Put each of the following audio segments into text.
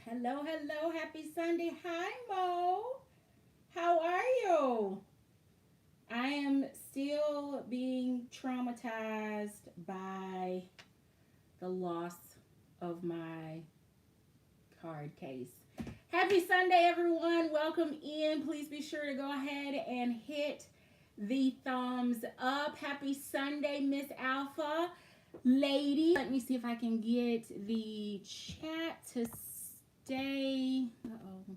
Hello, hello, happy Sunday. Hi, Mo. How are you? I am still being traumatized by the loss of my card case. Happy Sunday, everyone. Welcome in. Please be sure to go ahead and hit the thumbs up. Happy Sunday, Miss Alpha. Lady, let me see if I can get the chat to stay. Uh-oh.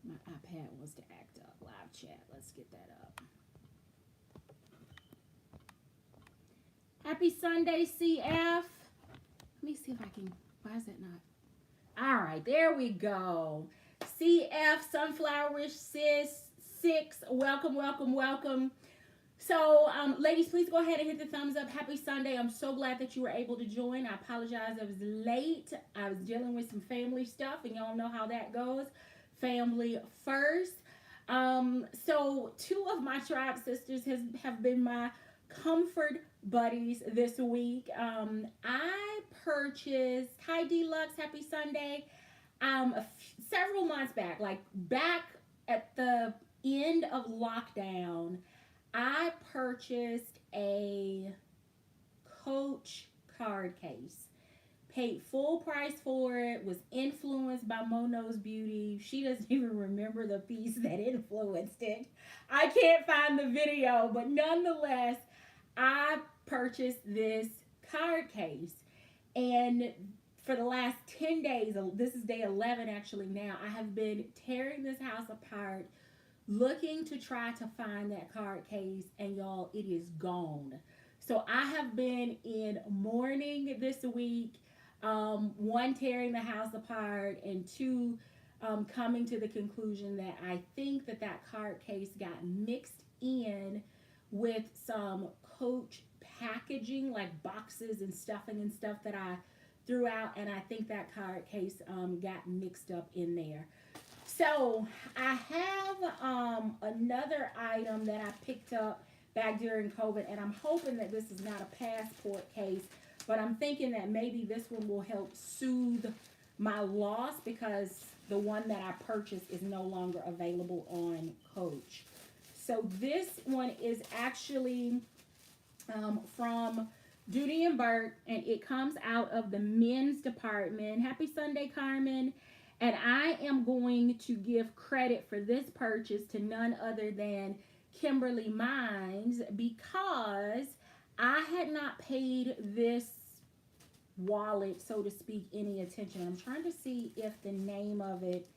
My iPad wants to act up. Live chat. Let's get that up. Happy Sunday, CF. Let me see if I can. Why is that not? All right, there we go. CF Sunflowerish Sis 6. Welcome, welcome, welcome. So, ladies, please go ahead and hit the thumbs up. Happy Sunday. I'm so glad that you were able to join. I apologize. I was late. I was dealing with some family stuff, and y'all know how that goes. Family first. So two of my tribe sisters have been my comfort buddies this week. I purchased Hi Deluxe. Happy Sunday. Several months back, like back at the end of lockdown, I purchased a Coach card case. Paid full price for it, was influenced by Mono's Beauty. She doesn't even remember the piece that influenced it. I can't find the video, but nonetheless, I purchased this card case. And for the last 10 days, this is day 11 actually now, I have been tearing this house apart looking to try to find that card case, and y'all, it is gone. So I have been in mourning this week. One, tearing the house apart, and two, coming to the conclusion that I think that card case got mixed in with some Coach packaging, like boxes and stuffing and stuff that I threw out, and I think that card case got mixed up in there. So I have another item that I picked up back during COVID, and I'm hoping that this is not a passport case, but I'm thinking that maybe this one will help soothe my loss because the one that I purchased is no longer available on Coach. So this one is actually from Dooney and Burke, and it comes out of the men's department. Happy Sunday, Carmen. And I am going to give credit for this purchase to none other than Kimberly Mines because I had not paid this wallet, so to speak, any attention. I'm trying to see if the name of it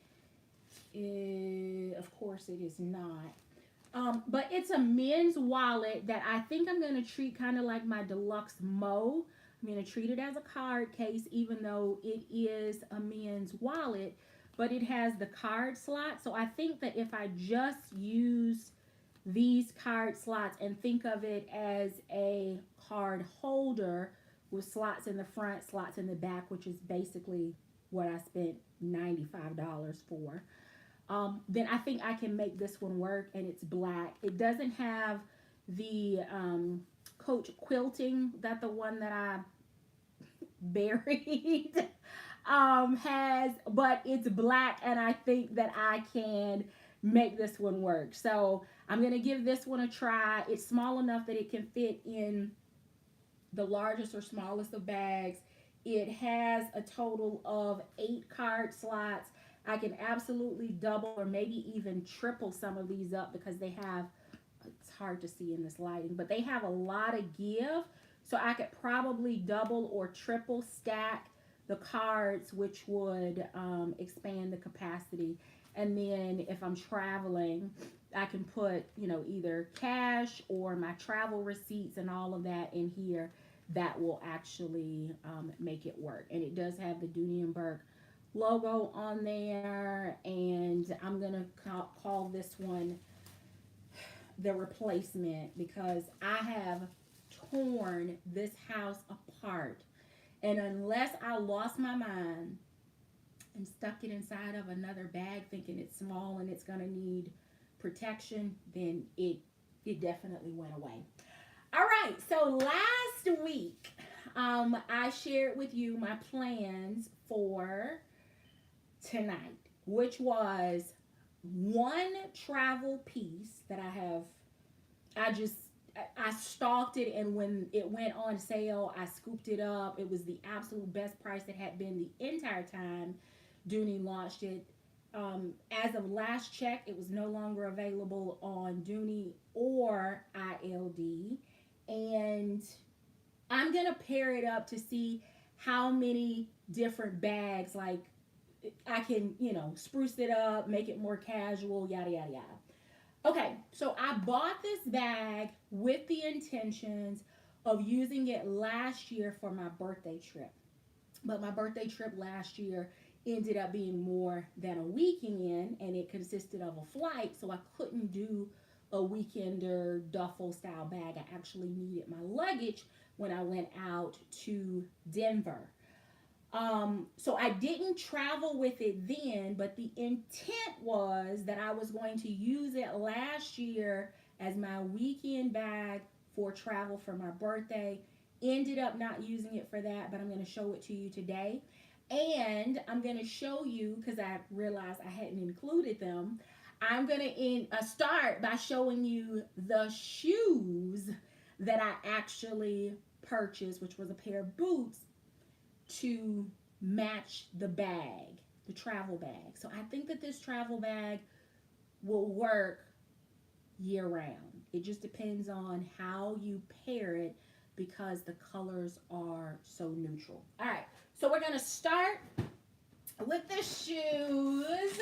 is, of course it is not. But it's a men's wallet that I think I'm going to treat kind of like my deluxe Mo. I'm going to treat it as a card case, even though it is a men's wallet, but it has the card slot. So I think that if I just use these card slots and think of it as a card holder with slots in the front, slots in the back, which is basically what I spent $95 for, then I think I can make this one work, and it's black. It doesn't have the Coach quilting that the one that I buried has, but it's black, and I think that I can make this one work. So I'm going to give this one a try. It's small enough that it can fit in the largest or smallest of bags. It has a total of 8 card slots. I can absolutely double or maybe even triple some of these up because they have, it's hard to see in this lighting, but they have a lot of give. So I could probably double or triple stack the cards, which would expand the capacity. And then if I'm traveling, I can put, either cash or my travel receipts and all of that in here. That will actually make it work. And it does have the Dooney and Burke logo on there, and I'm gonna call this one the replacement because I have torn this house apart, and unless I lost my mind and stuck it inside of another bag thinking it's small and it's gonna need protection, then it definitely went away. All right, so last week I shared with you my plans for tonight, which was one travel piece that I stalked it, and when it went on sale, I scooped it up. It was the absolute best price it had been the entire time Dooney launched it. As of last check, it was no longer available on Dooney or ILD. And I'm going to pair it up to see how many different bags, like, I can, spruce it up, make it more casual, yada, yada, yada. Okay, so I bought this bag with the intentions of using it last year for my birthday trip. But my birthday trip last year ended up being more than a weekend, and it consisted of a flight, so I couldn't do a weekender duffel style bag. I actually needed my luggage when I went out to Denver. So I didn't travel with it then, but the intent was that I was going to use it last year as my weekend bag for travel for my birthday. Ended up not using it for that, but I'm going to show it to you today. And I'm going to show you, because I realized I hadn't included them, I'm going to start by showing you the shoes that I actually purchased, which was a pair of boots to match the bag, the travel bag. So I think that this travel bag will work year round. It just depends on how you pair it, because the colors are so neutral. All right, so we're gonna start with the shoes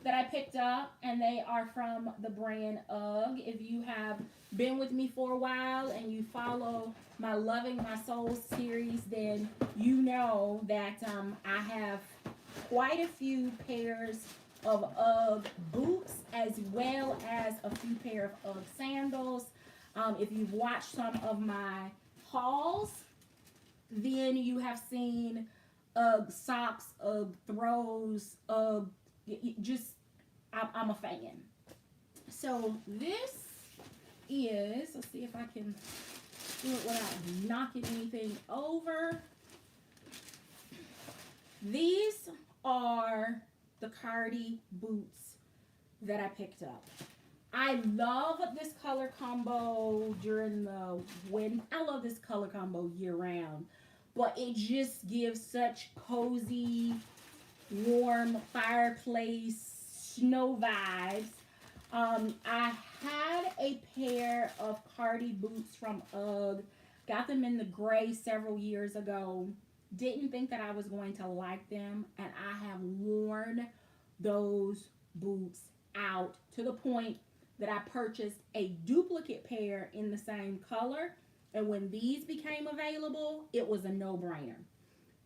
that I picked up, and they are from the brand Ugg. If you have been with me for a while and you follow my Loving My Soul series, then you know that I have quite a few pairs of Ugg boots, as well as a few pair of Ugg sandals. If you've watched some of my hauls, then you have seen Ugg socks, Ugg throws, Ugg, I'm a fan. So this is, let's see if I can do it without knocking anything over. These are the Cardi boots that I picked up. I love this color combo during the winter. I love this color combo year round, but it just gives such cozy, warm fireplace snow vibes. I had a pair of Cardi boots from Ugg. Got them in the gray several years ago. Didn't think that I was going to like them, and I have worn those boots out to the point that I purchased a duplicate pair in the same color, and when these became available, it was a no-brainer.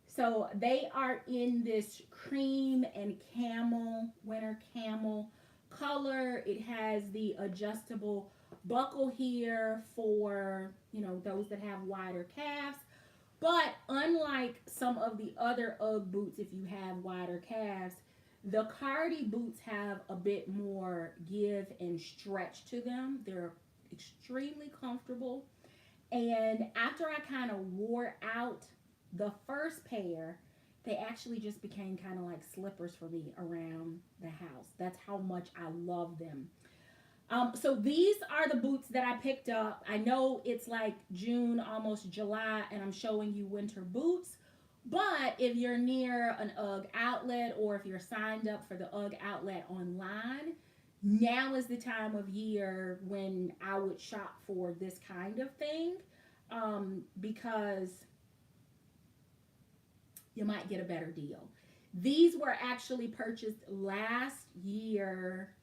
So they are in this cream and camel, winter camel color. It has the adjustable buckle here for, those that have wider calves. But unlike some of the other Ugg boots, if you have wider calves, the Cardi boots have a bit more give and stretch to them. They're extremely comfortable. And after I kind of wore out the first pair, they actually just became kind of like slippers for me around the house. That's how much I love them. So these are the boots that I picked up. I know it's like June, almost July, and I'm showing you winter boots. But if you're near an Ugg outlet, or if you're signed up for the Ugg outlet online, now is the time of year when I would shop for this kind of thing, because you might get a better deal. These were actually purchased last year.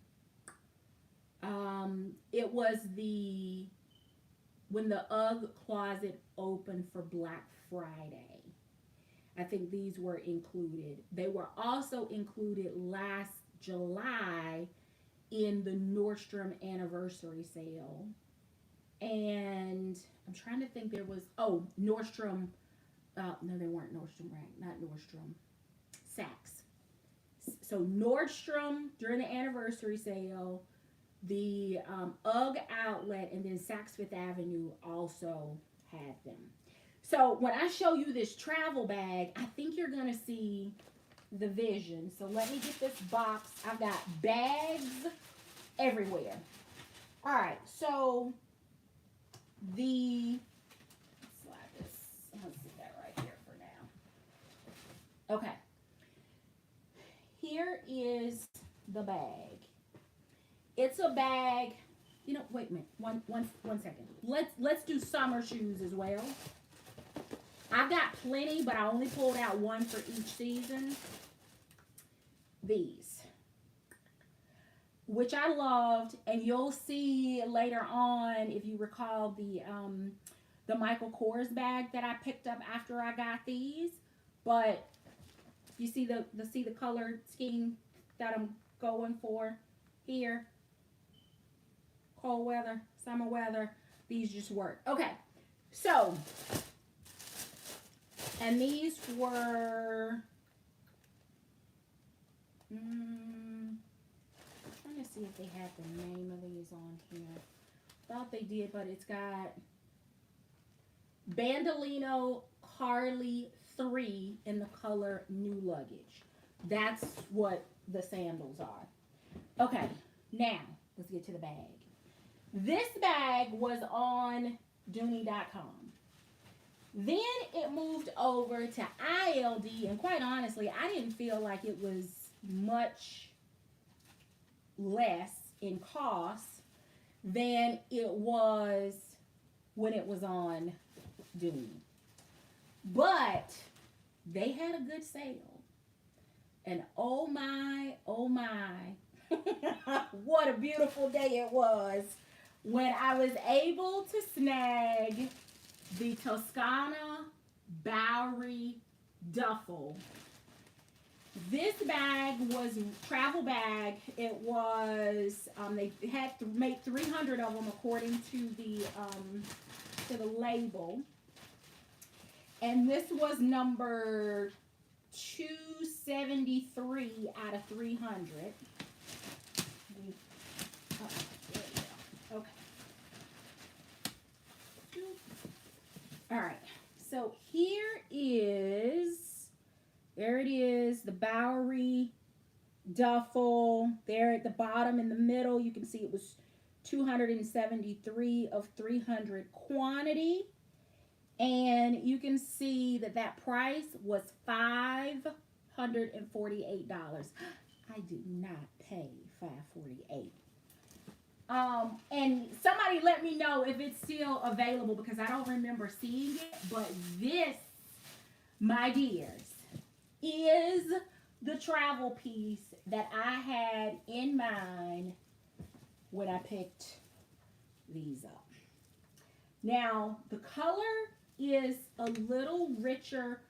It was when the Ugg closet opened for Black Friday. I think these were included. They were also included last July in the Nordstrom anniversary sale. And I'm trying to think, there was, Nordstrom, no, they weren't Nordstrom Rack, not Nordstrom, Saks. So Nordstrom during the anniversary sale, the Ugg outlet, and then Saks Fifth Avenue also had them. So when I show you this travel bag, I think you're going to see the vision. So let me get this box. I've got bags everywhere. All right, so let's slide this. Let's sit that right here for now. Okay. Here is the bag. It's a bag. You know, wait a minute. One second. Let's do summer shoes as well. I've got plenty, but I only pulled out one for each season. These, which I loved, and you'll see later on, if you recall, the Michael Kors bag that I picked up after I got these. But you see the color scheme that I'm going for here. Cold weather, summer weather, these just work. Okay, so, and these were, I'm trying to see if they had the name of these on here. Thought they did, but it's got Bandolino Carly 3 in the color New Luggage. That's what the sandals are. Okay, now let's get to the bag. This bag was on Dooney.com. Then it moved over to ILD, and quite honestly, I didn't feel like it was much less in cost than it was when it was on Dooney. But they had a good sale. And oh my, what a beautiful day it was when I was able to snag the Toscana Bowery Duffle. This bag was a travel bag. It was, they had made 300 of them according to the label. And this was number 273 out of 300. Okay. All right. So here there it is, the Bowery Duffle. There at the bottom in the middle, you can see it was 273 of 300 quantity. And you can see that price was $548. I did not pay $548. And somebody let me know if it's still available because I don't remember seeing it. But this, my dears, is the travel piece that I had in mind when I picked these up. Now, the color is a little richer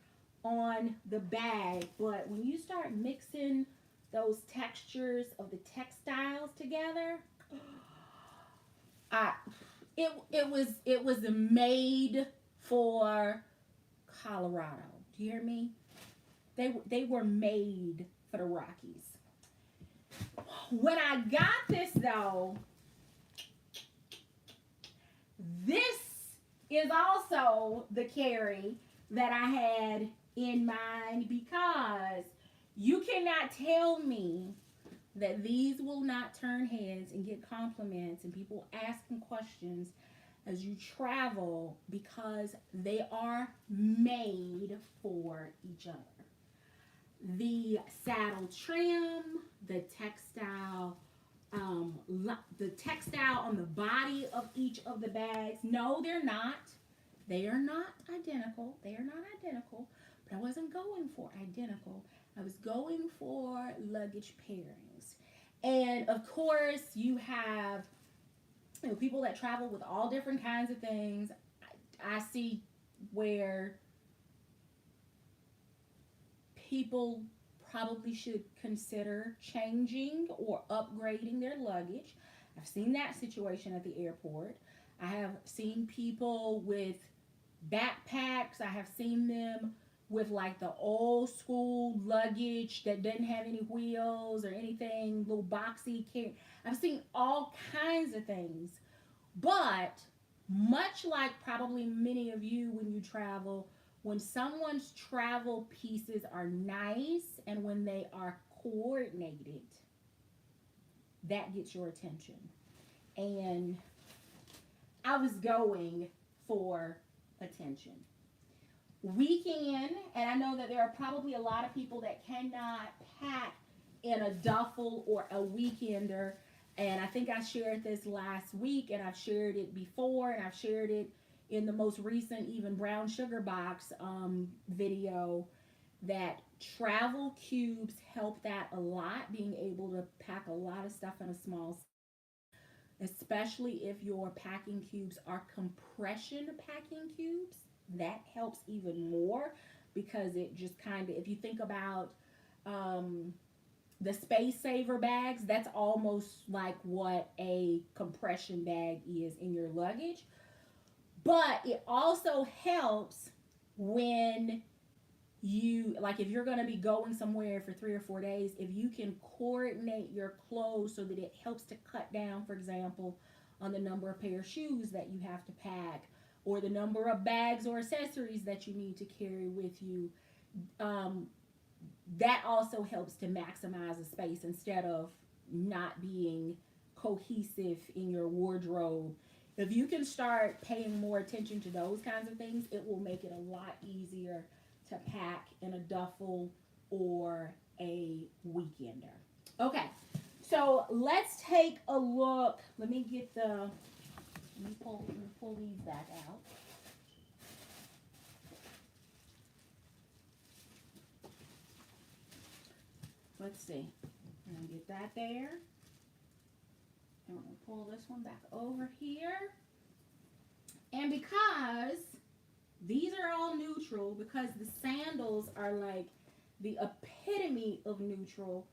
on the bag, but when you start mixing those textures of the textiles together, it was made for Colorado. Do you hear me? They were made for the Rockies. When I got this though, this is also the carry that I had in mind, because you cannot tell me that these will not turn heads and get compliments and people asking questions as you travel, because they are made for each other. The saddle trim, the textile on the body of each of the bags. No, they're not. They are not identical. They are not identical. But I wasn't going for identical. I was going for luggage pairings. And of course, you have people that travel with all different kinds of things. I see where people probably should consider changing or upgrading their luggage. I've seen that situation at the airport. I have seen people with backpacks. I have seen them with like the old school luggage that doesn't have any wheels or anything, little boxy carry. I've seen all kinds of things. But much like probably many of you when you travel, when someone's travel pieces are nice and when they are coordinated, that gets your attention. And I was going for attention. Weekend, and I know that there are probably a lot of people that cannot pack in a duffel or a weekender, and I think I shared this last week, and I've shared it before, and I've shared it in the most recent even brown sugar box video, that travel cubes help that a lot, being able to pack a lot of stuff in a small, especially if your packing cubes are compression packing cubes. That helps even more, because it just kind of, if you think about the space saver bags, that's almost like what a compression bag is in your luggage. But it also helps when you, like, if you're going to be going somewhere for 3 or 4 days, if you can coordinate your clothes so that it helps to cut down, for example, on the number of pair of shoes that you have to pack, or the number of bags or accessories that you need to carry with you. That also helps to maximize the space instead of not being cohesive in your wardrobe. If you can start paying more attention to those kinds of things, it will make it a lot easier to pack in a duffel or a weekender. Okay, so let's take a look. Let me pull these back out. Let's see. I'm going to get that there. I'm going to pull this one back over here. And because these are all neutral, because the sandals are like the epitome of neutral,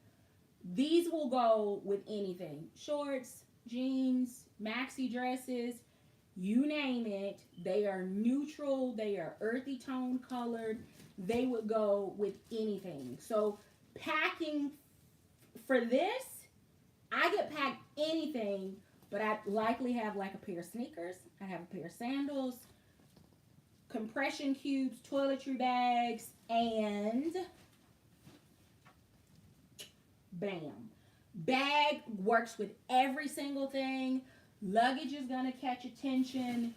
these will go with anything. Shorts, jeans, maxi dresses, you name it. They are neutral. They are earthy tone colored. They would go with anything. So packing for this, I could pack anything, but I'd likely have like a pair of sneakers. I have a pair of sandals, compression cubes, toiletry bags, and bam. Bag works with every single thing. Luggage is going to catch attention.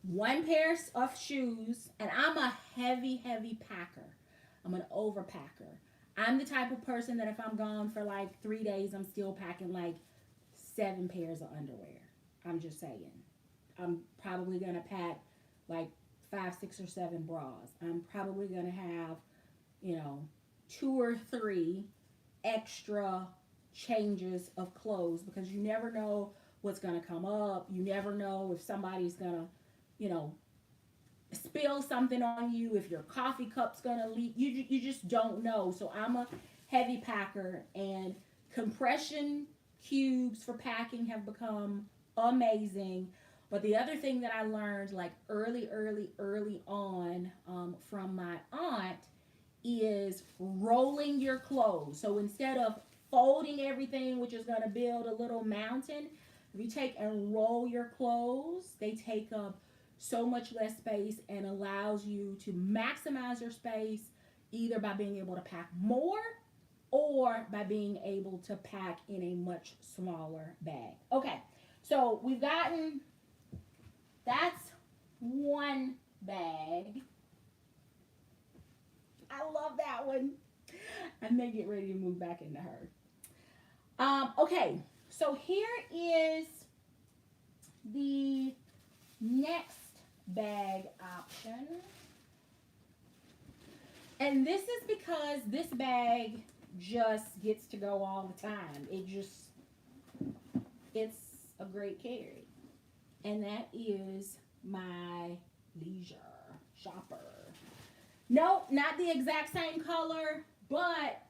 One pair of shoes, and I'm a heavy packer. I'm an overpacker. I'm the type of person that if I'm gone for like 3 days, I'm still packing like 7 pairs of underwear. I'm just saying. I'm probably going to pack like 5, 6, or 7 bras. I'm probably going to have, 2 or 3 extra changes of clothes, because you never know what's going to come up. You never know if somebody's going to, spill something on you, if your coffee cup's going to leak. You just don't know. So I'm a heavy packer, and compression cubes for packing have become amazing. But the other thing that I learned like early on from my aunt is rolling your clothes. So instead of folding everything, which is going to build a little mountain, if you take and roll your clothes, they take up so much less space and allows you to maximize your space, either by being able to pack more or by being able to pack in a much smaller bag. Okay, so we've gotten, that's one bag. I love that one. I may get ready to move back into her. Okay, so here is the next bag option. And this is because this bag just gets to go all the time. It's a great carry. And that is my leisure shopper. No, not the exact same color, but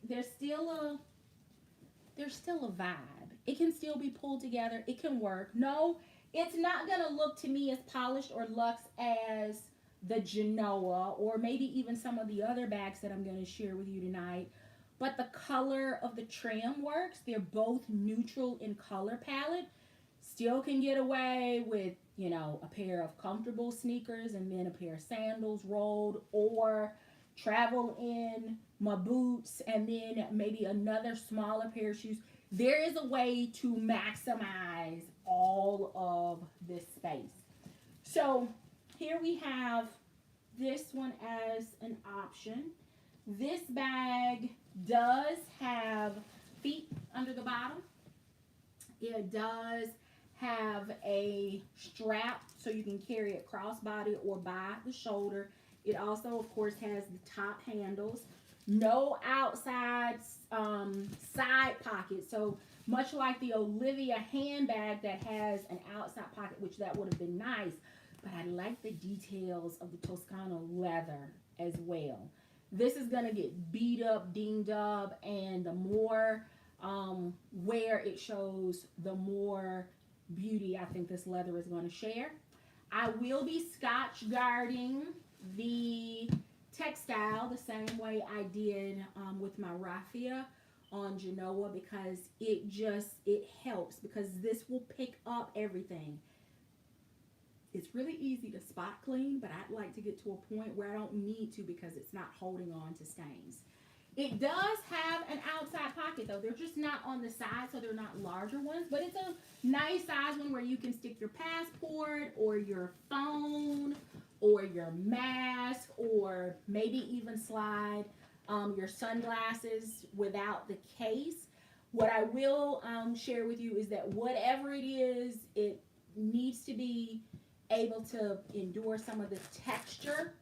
there's still a vibe. It can still be pulled together. It can work. No, it's not going to look to me as polished or luxe as the Genoa, or maybe even some of the other bags that I'm going to share with you tonight. But the color of the trim works. They're both neutral in color palette. Still can get away with, you know, a pair of comfortable sneakers and then a pair of sandals rolled, or travel in my boots and then maybe another smaller pair of shoes. There is a way to maximize all of this space. So here we have this one as an option. This bag does have feet under the bottom. It does have a strap so you can carry it crossbody or by the shoulder. It also, of course, has the top handles. No outside side pocket. So much like the Olivia handbag that has an outside pocket, which that would have been nice. But I like the details of the Toscana leather as well. This is going to get beat up, dinged up, and the more wear it shows, the more beauty I think this leather is going to share. I will be scotch guarding the textile the same way I did with my raffia on Genoa, because it helps, because this will pick up everything. It's really easy to spot clean, but I'd like to get to a point where I don't need to, because it's not holding on to stains. It does have an outside pocket though. They're just not on the side, so they're not larger ones, but it's a nice size one where you can stick your passport or your phone or your mask, or maybe even slide your sunglasses without the case. What I will share with you is that whatever it is, it needs to be able to endure some of the texture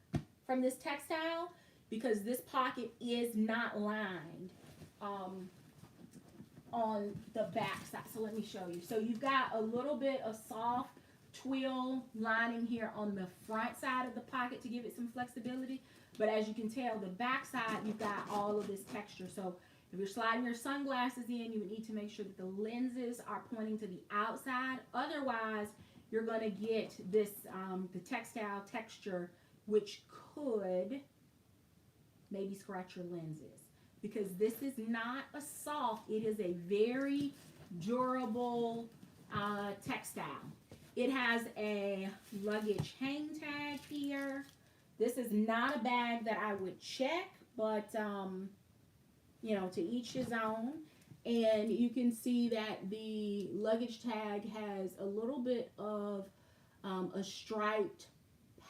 from this textile, because this pocket is not lined on the back side. So let me show you. So you've got a little bit of soft twill lining here on the front side of the pocket to give it some flexibility. But as you can tell, the back side, you've got all of this texture. So if you're sliding your sunglasses in, you would need to make sure that the lenses are pointing to the outside. Otherwise, you're going to get this, the textile texture, which could maybe scratch your lenses, because this is not a soft, it is a very durable textile. It has a luggage hang tag here. This is not a bag that I would check, but you know, to each his own. And you can see that the luggage tag has a little bit of a striped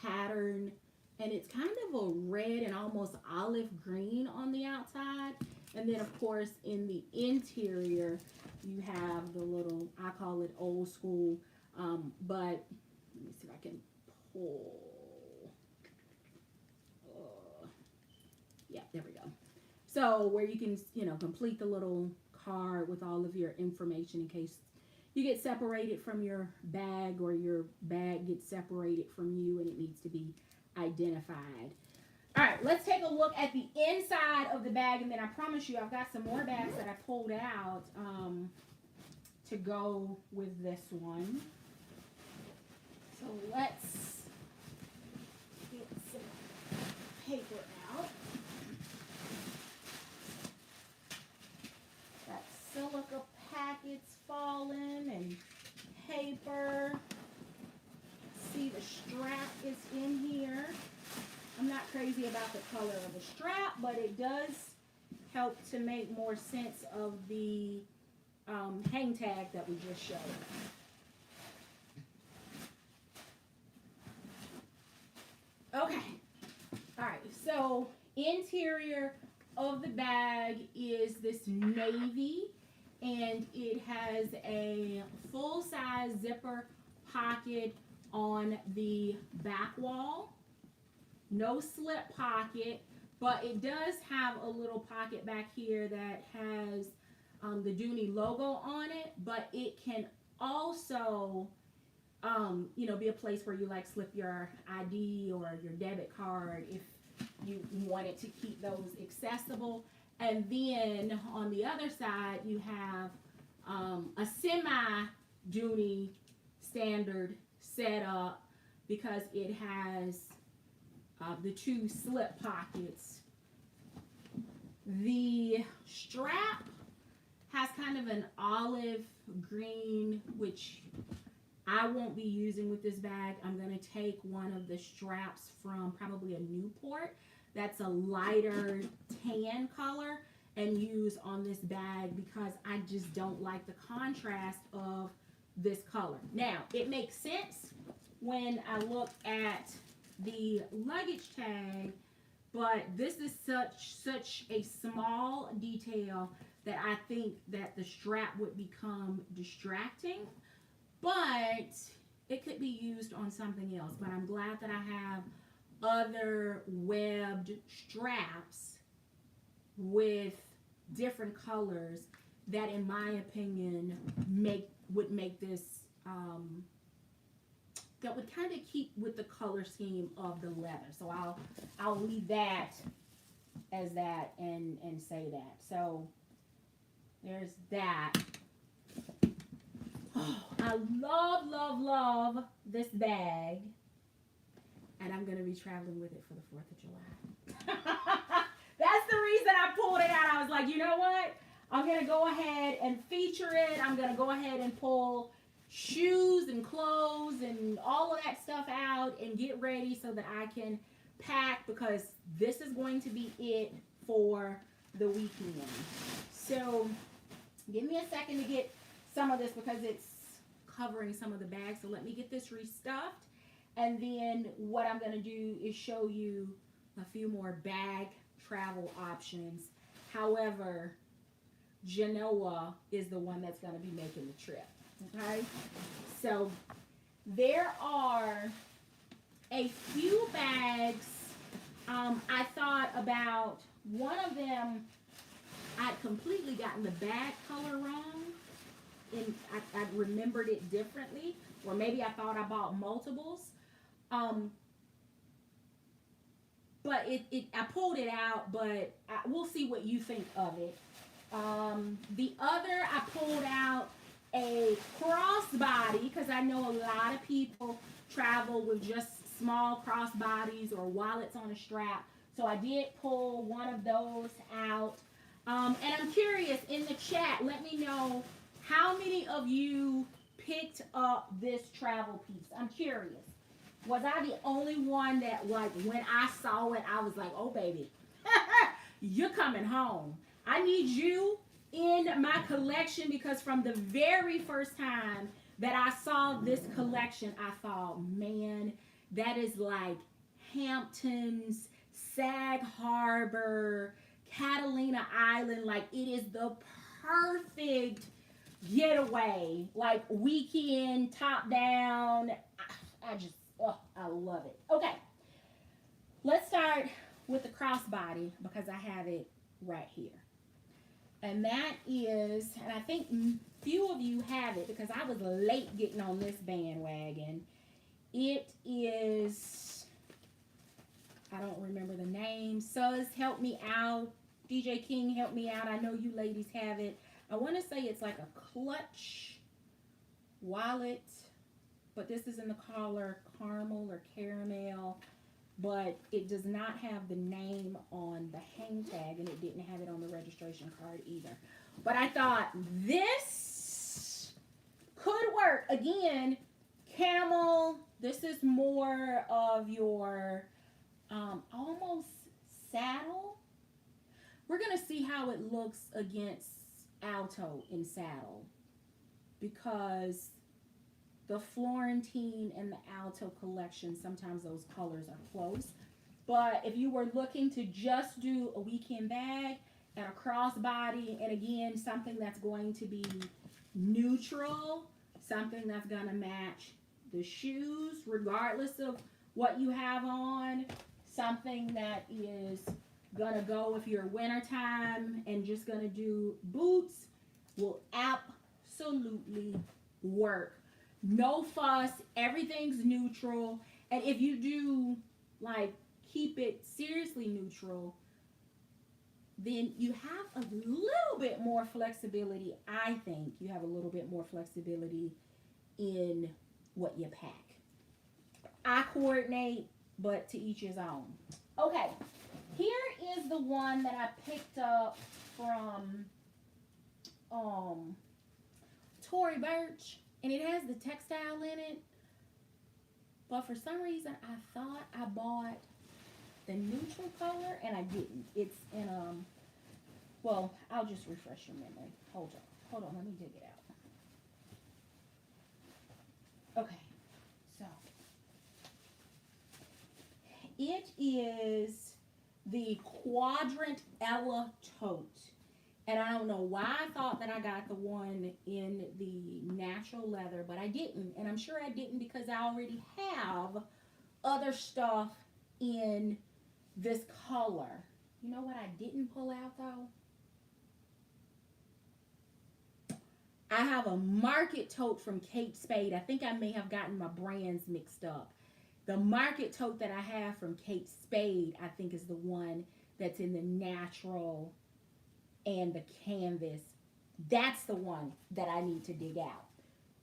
pattern, and it's kind of a red and almost olive green on the outside. And then of course in the interior you have the little, I call it old school, but let me see if I can pull. Yeah, there we go. So where you can, you know, complete the little card with all of your information in case you get separated from your bag, or your bag gets separated from you and it needs to be identified. All right, let's take a look at the inside of the bag, and then I promise you I've got some more bags that I pulled out to go with this one. So let's get some paper out. Got silica packets falling and paper. See, the strap is in here. I'm not crazy about the color of the strap, but it does help to make more sense of the hang tag that we just showed. Okay. All right. So interior of the bag is this navy, and it has a full-size zipper pocket on the back wall. No slip pocket, but it does have a little pocket back here that has the Dooney logo on it, but it can also you know, be a place where you like slip your ID or your debit card if you wanted to keep those accessible. And then on the other side you have a semi Dooney standard setup, because it has the two slip pockets. The strap has kind of an olive green, which I won't be using with this bag. I'm going to take one of the straps from probably a Newport that's a lighter tan color and use on this bag because I just don't like the contrast of this color. Now, it makes sense when I look at the luggage tag, but this is such a small detail that I think that the strap would become distracting, but it could be used on something else. But I'm glad that I have other webbed straps with different colors that, in my opinion, would make this that would kind of keep with the color scheme of the leather. So I'll leave that as that and say that. So there's that. Oh, I love this bag, and I'm gonna be traveling with it for the 4th of July. That's the reason I pulled it out. I was like, you know what? I'm gonna go ahead and feature it. I'm gonna go ahead and pull shoes and clothes and all of that stuff out and get ready so that I can pack, because this is going to be it for the weekend. So give me a second to get some of this because it's covering some of the bags. So let me get this restuffed, and then what I'm going to do is show you a few more bag travel options. However, Genoa is the one that's going to be making the trip. Okay, so there are a few bags. I thought about one of them. I'd completely gotten the bag color wrong, and I remembered it differently, or maybe I thought I bought multiples. But I pulled it out, but we'll see what you think of it. The other, I pulled out a crossbody because I know a lot of people travel with just small crossbodies or wallets on a strap. So I did pull one of those out. And I'm curious, in the chat, let me know how many of you picked up this travel piece. I'm curious. Was I the only one that, like, when I saw it, I was like, oh, baby, you're coming home. I need you in my collection, because from the very first time that I saw this collection, I thought, man, that is like Hamptons, Sag Harbor, Catalina Island. Like, it is the perfect getaway, like weekend, top down. I love it. Okay, let's start with the crossbody because I have it right here. And that is, and I think few of you have it because I was late getting on this bandwagon. It is, I don't remember the name. Suz, help me out. DJ King, help me out. I know you ladies have it. I want to say it's like a clutch wallet, but this is in the color caramel or caramel, but it does not have the name on the hang tag, and it didn't have it on the registration card either. But I thought this could work. Again, camel. This is more of your almost saddle. We're going to see how it looks against Alto in saddle, because the Florentine and the Alto collection, sometimes those colors are close. But if you were looking to just do a weekend bag and a crossbody, and again, something that's going to be neutral, something that's going to match the shoes regardless of what you have on, something that is going to go if you're wintertime and just going to do boots, will absolutely work. No fuss, everything's neutral. And if you do, like, keep it seriously neutral, then you have a little bit more flexibility. I think you have a little bit more flexibility in what you pack. I coordinate, but to each his own. Okay, here is the one that I picked up from Tory Burch. And it has the textile in it. But for some reason, I thought I bought the neutral color, and I didn't. It's in, well, I'll just refresh your memory. Hold on, let me dig it out. Okay, so it is the Quadrant Ella Tote. And I don't know why I thought that I got the one in the natural leather, but I didn't. And I'm sure I didn't because I already have other stuff in this color. You know what I didn't pull out though? I have a Market Tote from Kate Spade. I think I may have gotten my brands mixed up. The Market Tote that I have from Kate Spade, I think, is the one that's in the natural and the canvas. That's the one that I need to dig out.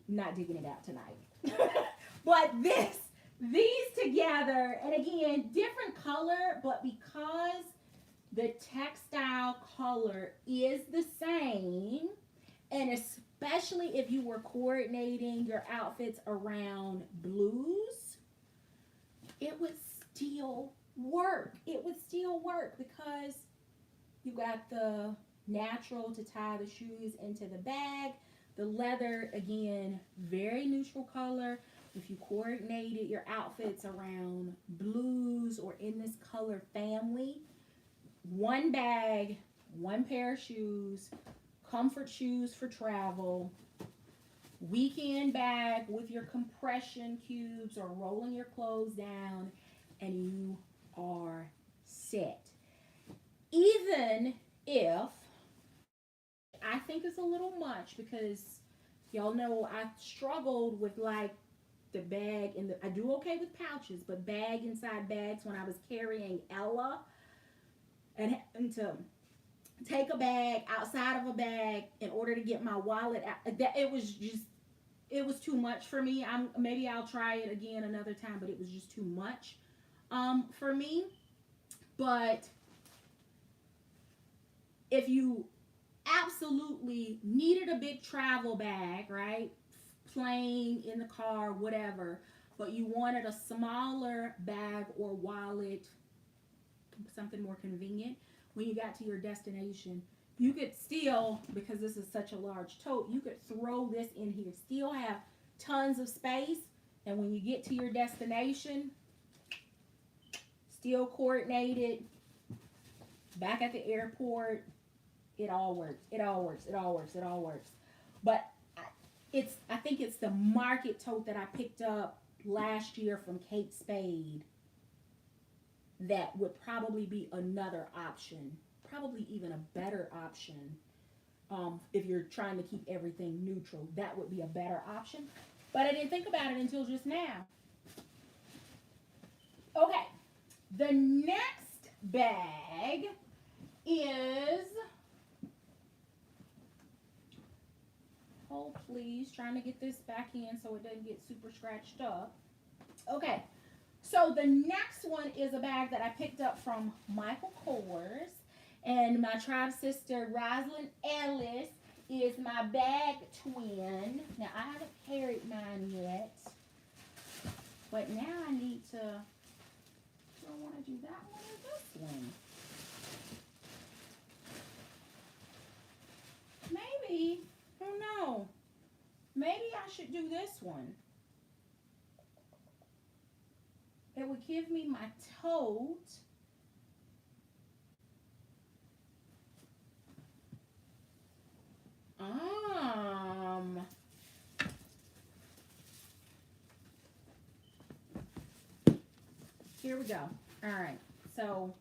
I'm not digging it out tonight. But these together, and again, different color, but because the textile color is the same, and especially if you were coordinating your outfits around blues, it would still work. It would still work because you got the natural to tie the shoes into the bag. The leather, again, very neutral color. If you coordinated your outfits around blues or in this color family, one bag, one pair of shoes, comfort shoes for travel, weekend bag with your compression cubes or rolling your clothes down, and you are set. Even if I think it's a little much, because y'all know I struggled with like the bag, and I do okay with pouches, but bag inside bags when I was carrying Ella, and to take a bag outside of a bag in order to get my wallet out, that it was too much for me. Maybe I'll try it again another time, but it was just too much for me. But if you absolutely needed a big travel bag, right? Playing in the car, whatever, but you wanted a smaller bag or wallet, something more convenient when you got to your destination, you could still, because this is such a large tote, you could throw this in here, still have tons of space, and when you get to your destination, still coordinated, back at the airport, it all works. It all works. It all works. It all works. But I think it's the Market Tote that I picked up last year from Kate Spade that would probably be another option, probably even a better option. If you're trying to keep everything neutral, that would be a better option. But I didn't think about it until just now. Okay, the next bag is, hold please, trying to get this back in so it doesn't get super scratched up. Okay, so the next one is a bag that I picked up from Michael Kors, and my tribe sister Rosalind Ellis is my bag twin. Now I haven't carried mine yet, but now I need to, do I want to do that one or this one? Maybe, I don't know. Maybe I should do this one. It would give me my tote. Here we go. All right. So,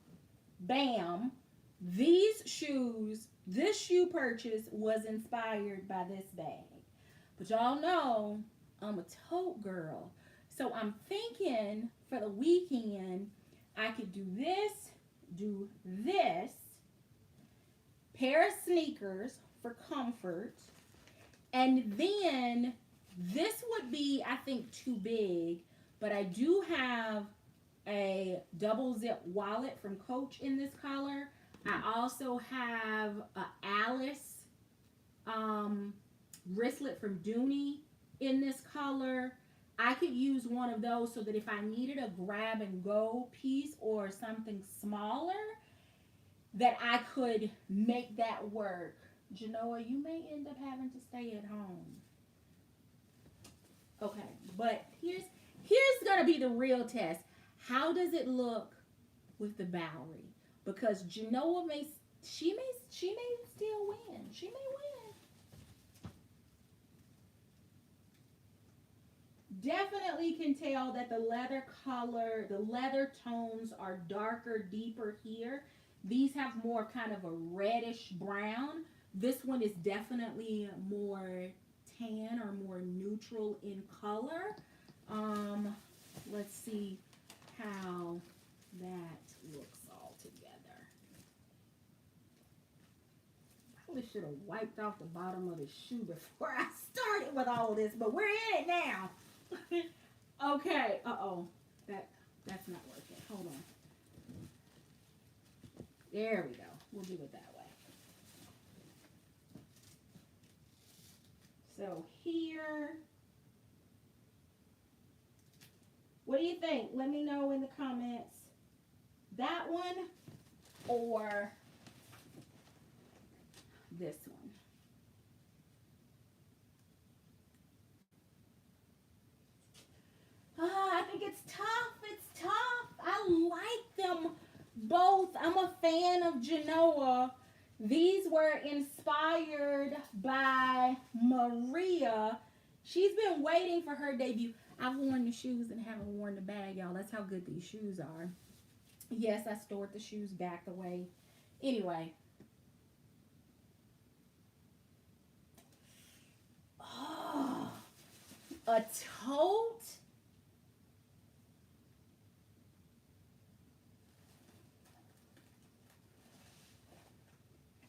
bam. These shoes, this shoe purchase was inspired by this bag. But y'all know I'm a tote girl. So I'm thinking for the weekend, I could do this, pair of sneakers for comfort, and then this would be, I think, too big, but I do have a double zip wallet from Coach in this color. I also have a Alice wristlet from Dooney in this color, I could use one of those so that if I needed a grab and go piece or something smaller, that I could make that work. Genoa, you may end up having to stay at home. Okay, but here's gonna be the real test. How does it look with the Bowery? Because Genoa may still win. She may win. Definitely can tell that the leather color, the leather tones are darker, deeper here. These have more kind of a reddish brown. This one is definitely more tan or more neutral in color. Let's see how that looks all together. Probably should have wiped off the bottom of the shoe before I started with all this, but we're in it now. Okay. That's not working. Hold on. There we go. We'll do it that way. So here, what do you think? Let me know in the comments. That one or this one. I think it's tough. It's tough. I like them both. I'm a fan of Genoa. These were inspired by Maria. She's been waiting for her debut. I've worn the shoes and haven't worn the bag, y'all. That's how good these shoes are. Yes, I stored the shoes back away. Anyway. Oh, a tote.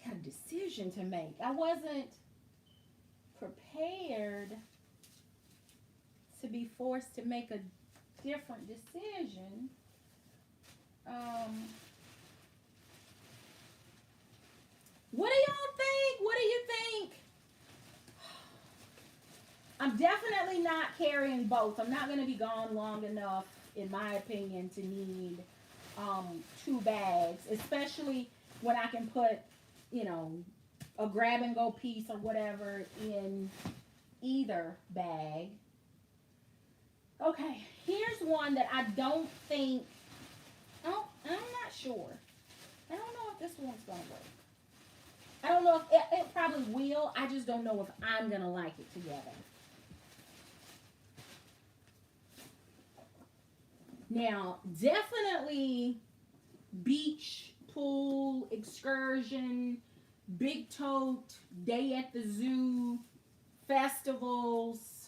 I got a decision to make. I wasn't prepared to be forced to make a different decision. What do y'all think? What do you think? I'm definitely not carrying both. I'm not going to be gone long enough, in my opinion, to need 2 bags, especially when I can put, you know, a grab and go piece or whatever in either bag. Okay, here's one that I don't think, oh, I'm not sure. I don't know if this one's going to work. I don't know if it probably will. I just don't know if I'm going to like it together. Now, definitely beach, pool, excursion, big tote, day at the zoo, festivals.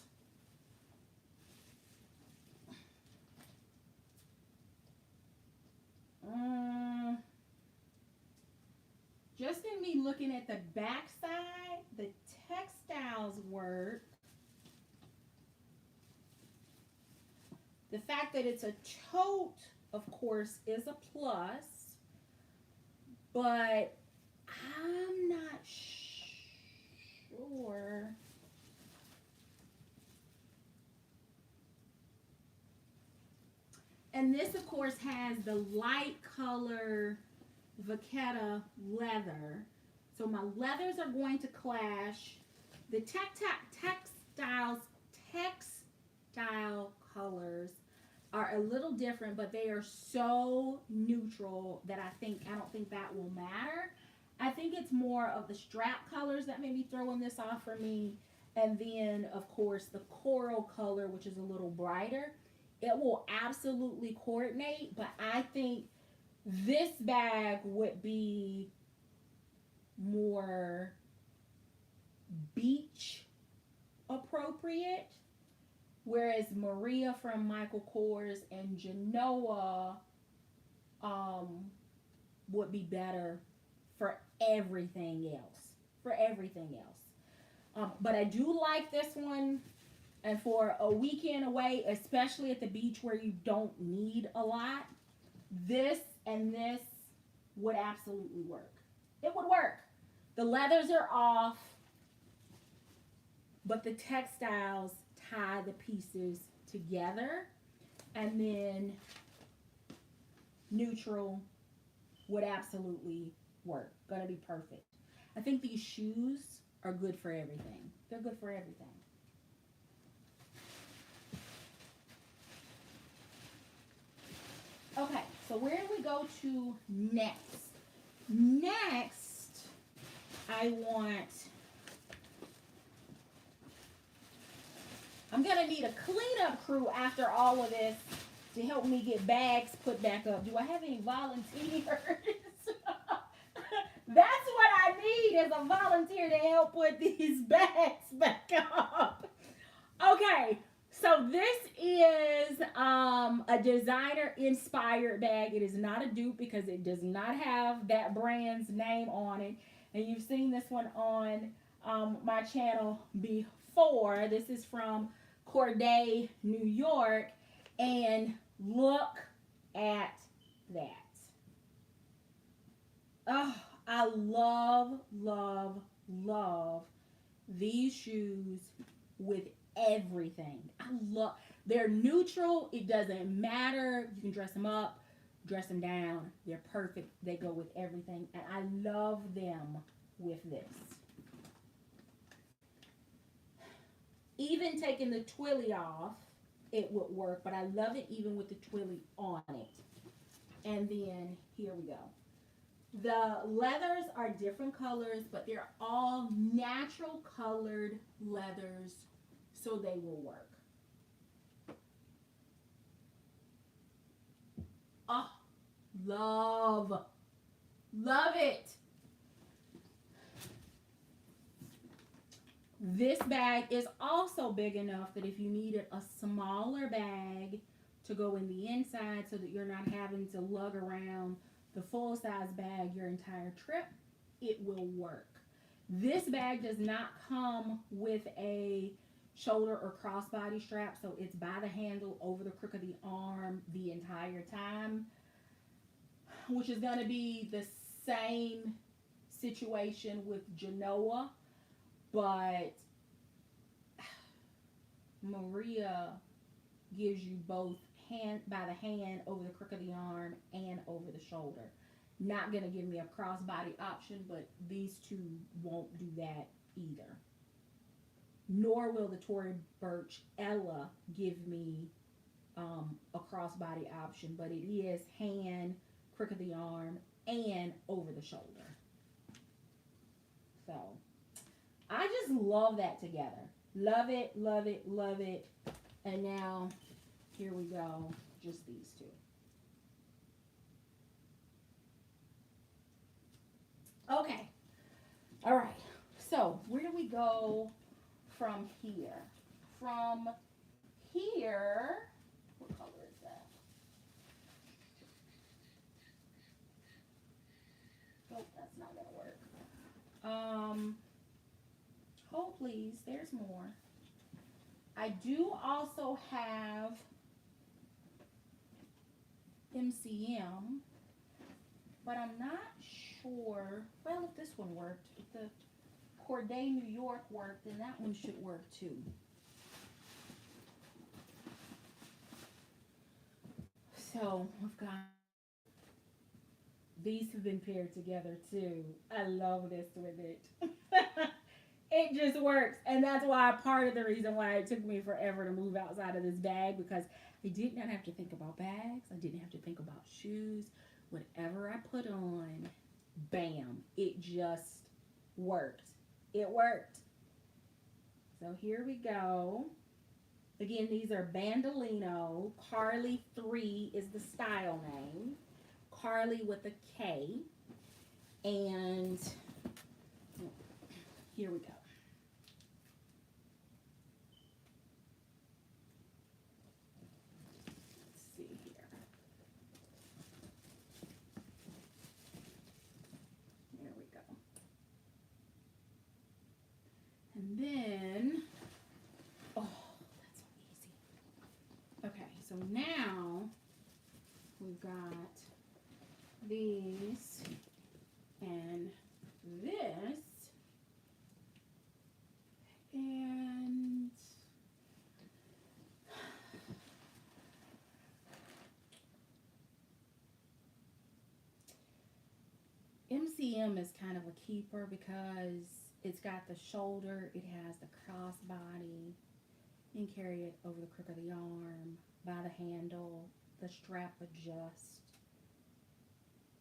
Just in me looking at the back side, the textiles work. The fact that it's a tote, of course, is a plus. But I'm not sure. And this, of course, has the light color Vachetta leather. So my leathers are going to clash. The textile colors are a little different, but they are so neutral that I don't think that will matter. I think it's more of the strap colors that may be throwing this off for me. And then, of course, the coral color, which is a little brighter. It will absolutely coordinate, but I think this bag would be more beach appropriate, whereas Maria from Michael Kors and Genoa would be better for everything else. But I do like this one. And for a weekend away, especially at the beach where you don't need a lot, this and this would absolutely work. It would work. The leathers are off, but the textiles pieces together, and then neutral would absolutely work. Gonna be perfect. I think these shoes are good for everything. They're good for everything. Okay, so where do we go to next? Next, I'm gonna need a cleanup crew after all of this to help me get bags put back up. Do I have any volunteers? That's what I need, is a volunteer to help put these bags back up. Okay, so this is a designer inspired bag. It is not a dupe because it does not have that brand's name on it. And you've seen this one on my channel before. This is from Corday, New York. And look at that. Oh, I love, love, love these shoes with everything. They're neutral. It doesn't matter. You can dress them up, dress them down. They're perfect. They go with everything. And I love them with this. Even taking the twilly off, it would work, but I love it even with the twilly on it. And then here we go. The leathers are different colors, but they're all natural colored leathers, so they will work. Oh, love it. This bag is also big enough that if you needed a smaller bag to go in the inside so that you're not having to lug around the full-size bag your entire trip, it will work. This bag does not come with a shoulder or crossbody strap, so it's by the handle over the crook of the arm the entire time, which is going to be the same situation with Genoa, but Maria gives you both hand by the hand over the crook of the arm and over the shoulder. Not going to give me a crossbody option, but these two won't do that either. Nor will the Tory Burch Ella give me a crossbody option, but it is hand, crook of the arm, and over the shoulder. So I just love that together. Love it, love it, love it. And now here we go, just these two. Okay. All right. So where do we go from here? From here, what color is that? Oh, that's not gonna work. Oh, please, there's more. I do also have MCM, but I'm not sure. Well, if this one worked, if the Corday New York worked, then that one should work too. So we've got, these have been paired together too. I love this with it. It just works. And that's why part of the reason why it took me forever to move outside of this bag, because I did not have to think about bags. I didn't have to think about shoes. Whatever I put on, bam, it just worked. It worked. So here we go. Again, these are Bandolino. Carly 3 is the style name. Carly with a K. And here we go. Let's see here. There we go. And then, oh, that's so easy. Okay, so now we've got these and this. And trim is kind of a keeper because it's got the shoulder, it has the crossbody. You can carry it over the crook of the arm, by the handle, the strap adjusts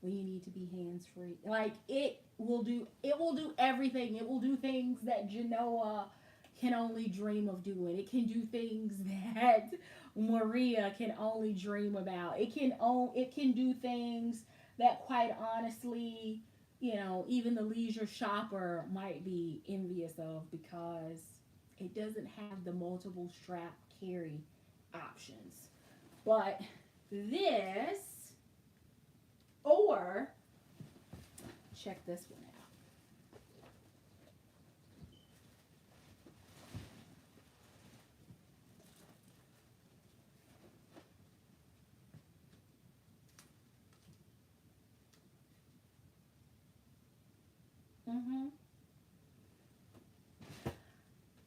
when you need to be hands-free. Like it will do everything. It will do things that Genoa can only dream of doing. It can do things that Maria can only dream about. It can do things that quite honestly, you know, even the leisure shopper might be envious of because it doesn't have the multiple strap carry options. But this, or check this one out.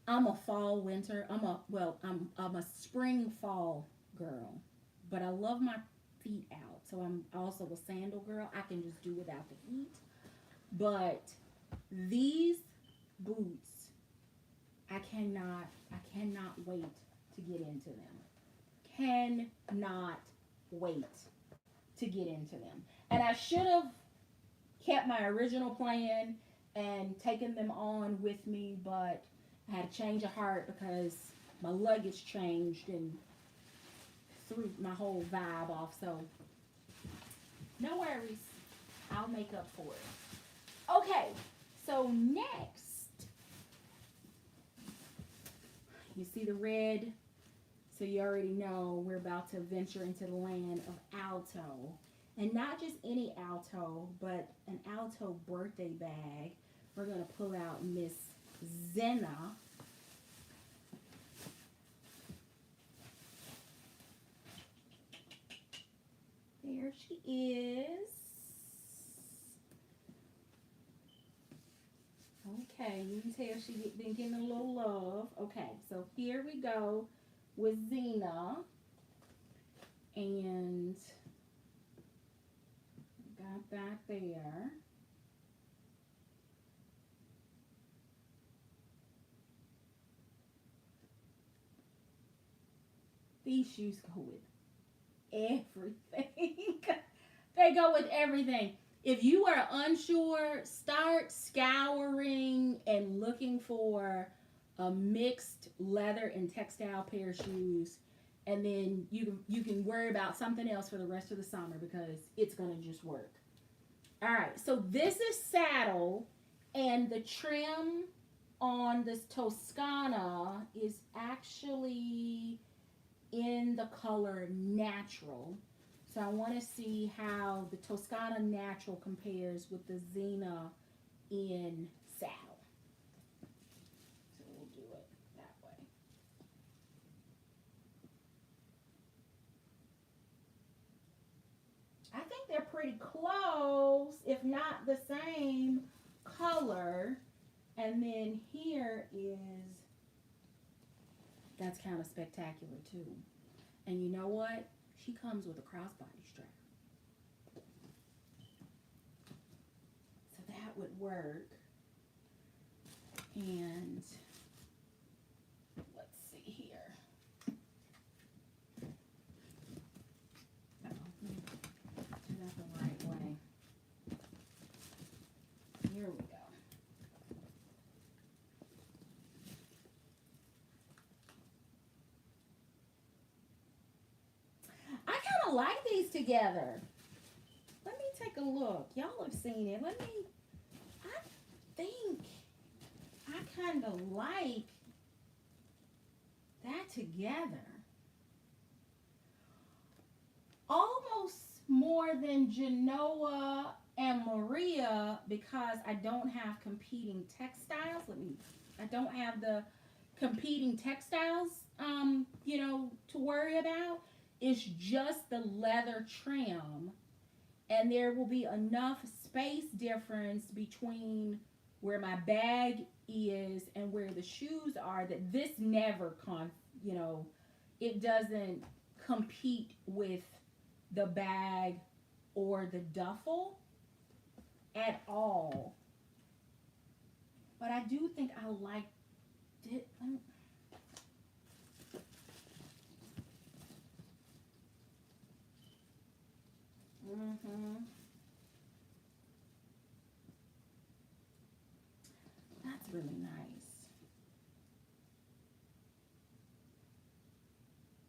I'm a fall winter. I'm a spring fall girl, but I love my feet out. So I'm also a sandal girl. I can just do without the heat. But these boots, I cannot wait to get into them. Cannot wait to get into them. And I should have kept my original plan and taken them on with me, but I had a change of heart because my luggage changed and threw my whole vibe off. So no worries, I'll make up for it. Okay, so next, you see the red, so you already know we're about to venture into the land of Alto. And not just any Alto, but an Alto birthday bag. We're going to pull out Miss Zena. There she is. Okay, you can tell she's been getting a little love. Okay, so here we go with Zena. And got that there. These shoes go with everything. They go with everything. If you are unsure, start scouring and looking for a mixed leather and textile pair of shoes, and then you can worry about something else for the rest of the summer because it's gonna just work. All right, so this is saddle, and the trim on this Toscana is actually in the color natural. So I want to see how the Toscana natural compares with the Zena in saddle. So we'll do it that way. I think they're pretty close, if not the same color. And then here is, that's kind of spectacular too. And you know what? She comes with a crossbody strap. So that would work. And let's see here. Do that the right way. Here we go. Like these together. Let me take a look. Y'all have seen it. I think I kind of like that together. Almost more than Genoa and Maria because I don't have competing textiles. I don't have the competing textiles, to worry about. It's just the leather trim, and there will be enough space difference between where my bag is and where the shoes are that this never it doesn't compete with the bag or the duffel. at all. But I do think I liked it. That's really nice.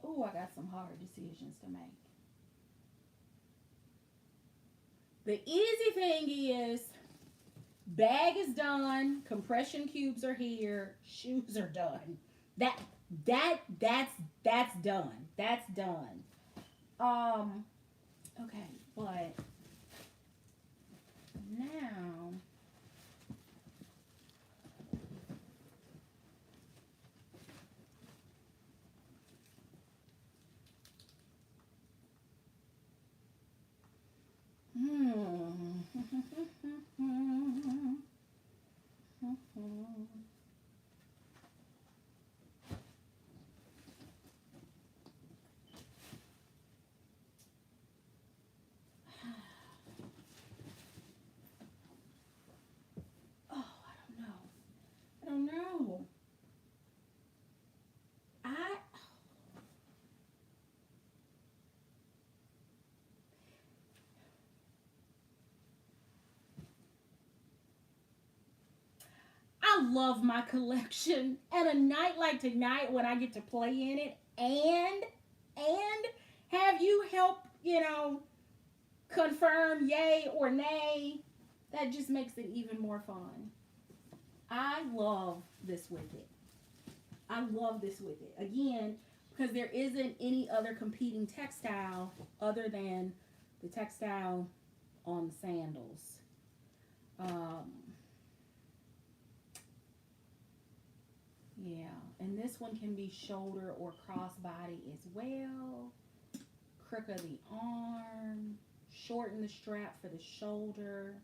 Oh, I got some hard decisions to make. The easy thing is bag is done, compression cubes are here, shoes are done. That's done. That's done. Okay, but now I don't know. I love my collection, and a night like tonight when I get to play in it and have you help, confirm yay or nay, that just makes it even more fun. I love this with it. I love this with it. Again, because there isn't any other competing textile other than the textile on the sandals. Yeah, and this one can be shoulder or crossbody as well. Crook of the arm, shorten the strap for the shoulder.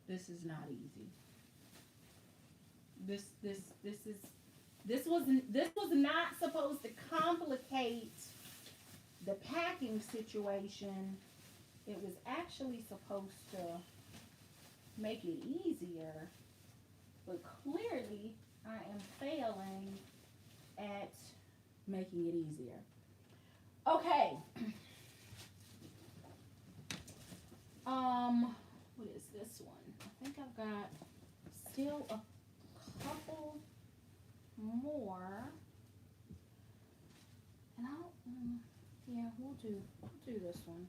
This is not easy. This was not supposed to complicate the packing situation. It was actually supposed to make it easier, but clearly I am failing at making it easier. Okay. What is this one? I think I've got still a couple more. And we'll do this one.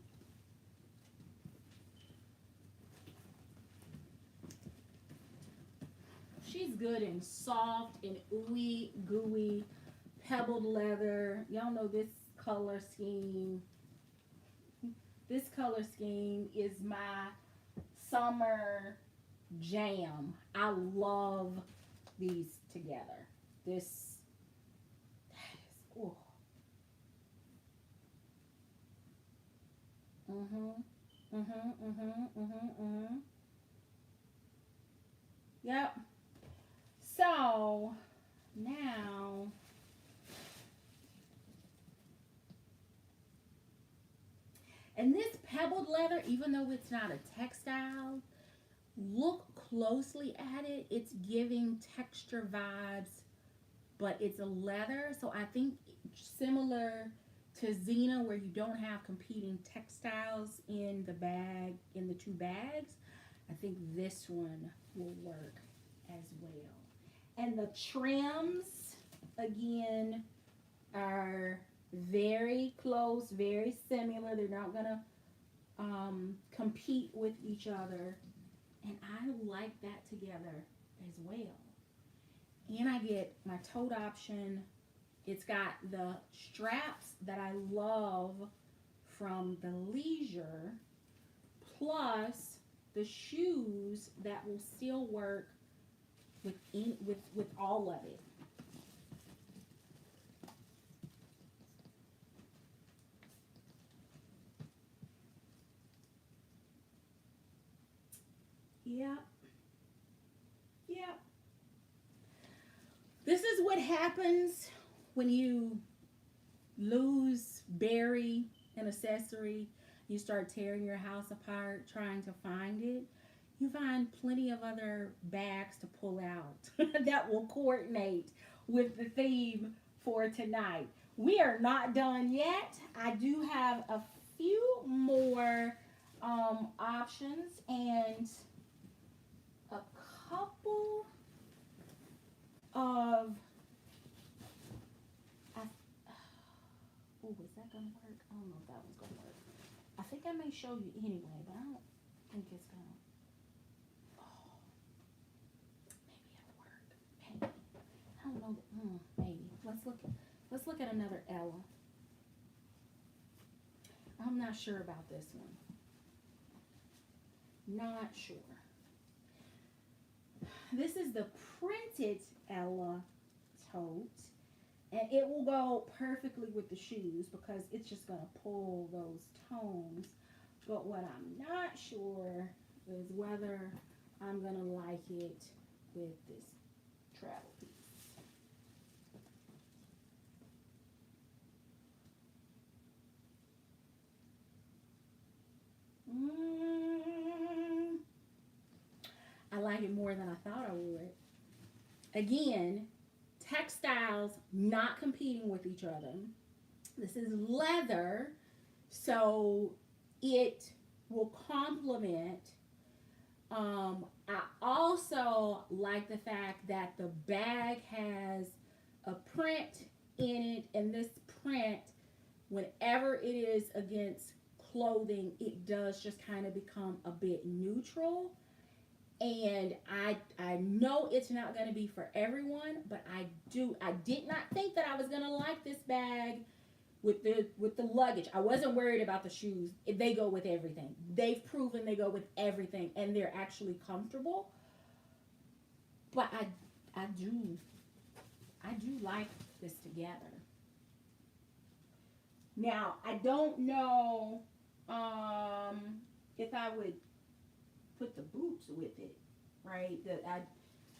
She's good and soft and ooey gooey, pebbled leather. Y'all know this color scheme. This color scheme is my summer jam. I love these together. This is, oh. Yep. So now and this pebbled leather, even though it's not a textile, look closely at it. It's giving texture vibes, but it's a leather. So I think similar to Zena, where you don't have competing textiles in the bag, in the two bags, I think this one will work as well. And the trims, again, are very close, very similar. They're not gonna compete with each other, and I like that together as well. And I get my tote option. It's got the straps that I love from the Leisure, plus the shoes that will still work with all of it. Yep. This is what happens when you lose, bury an accessory, you start tearing your house apart trying to find it, you find plenty of other bags to pull out that will coordinate with the theme for tonight. We are not done yet. I do have a few more options and a couple of oh, is that gonna work? I don't know if that one's gonna work. I think I may show you anyway, but I don't think it's gonna. Oh, maybe it'll work. Maybe. I don't know. Maybe. Let's look at another Ella. I'm not sure about this one. Not sure. This is the printed Ella tote. And it will go perfectly with the shoes because it's just going to pull those tones. But what I'm not sure is whether I'm going to like it with this travel piece. I like it more than I thought I would. Again, textiles not competing with each other. This is leather, so it will complement. I also like the fact that the bag has a print in it, and this print, whenever it is against clothing, it does just kind of become a bit neutral. And I know it's not going to be for everyone, but I did not think that I was going to like this bag with the luggage. I wasn't worried about the shoes. They go with everything. They've proven they go with everything, and they're actually comfortable. But I do like this together. Now, I don't know if I would put the boots with it, right?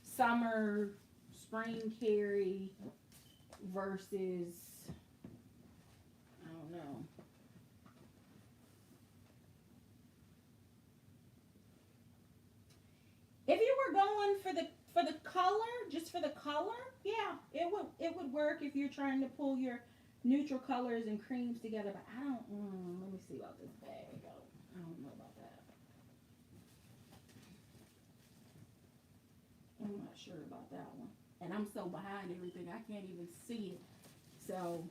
Summer, spring carry versus, I don't know. If you were going for the color, just for the color, yeah, it would work if you're trying to pull your neutral colors and creams together. But I don't. Let me see about this bag. I don't know about that. I'm not sure about that one. And I'm so behind everything, I can't even see it. So,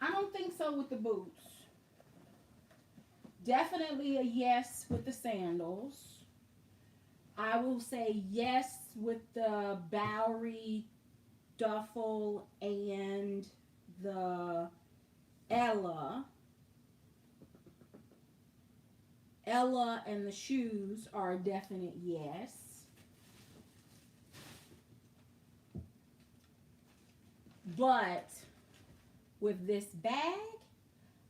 I don't think so with the boots. Definitely a yes with the sandals. I will say yes with the Bowery, Duffle, and the Ella and the shoes are a definite yes. But with this bag,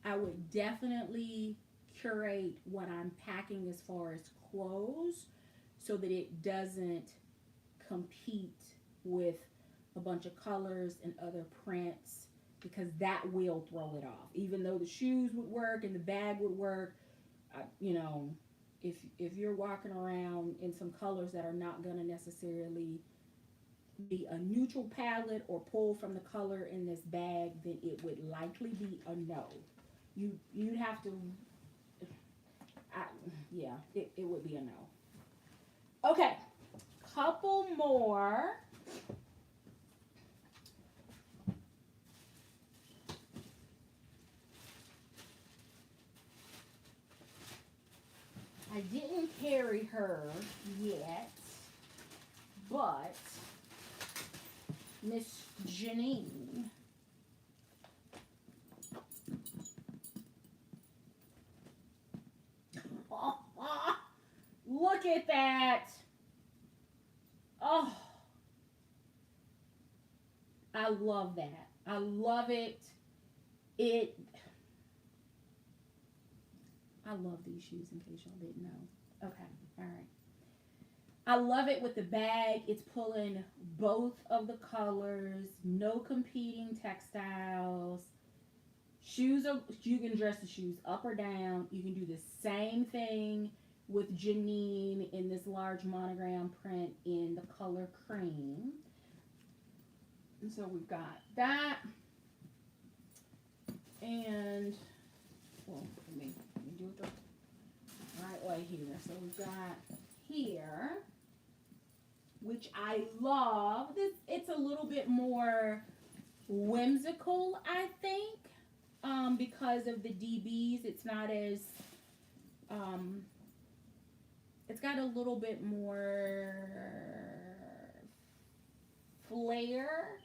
I would definitely curate what I'm packing as far as clothes so that it doesn't compete with a bunch of colors and other prints, because that will throw it off. Even though the shoes would work and the bag would work, if you're walking around in some colors that are not going to necessarily be a neutral palette or pull from the color in this bag, then it would likely be a no. You'd have to, it would be a no. Okay, couple more. I didn't carry her yet, but Miss Janine. Look at that. Oh, I love that. I love it. I love these shoes in case y'all didn't know. Okay, all right. I love it with the bag. It's pulling both of the colors. No competing textiles. Shoes are, you can dress the shoes up or down. You can do the same thing with Janine in this large monogram print in the color cream. And so we've got that. And well, let me do it the right way here. So we've got here, which I love. This, it's a little bit more whimsical, I think, because of the DBs. It's not as it's got a little bit more flair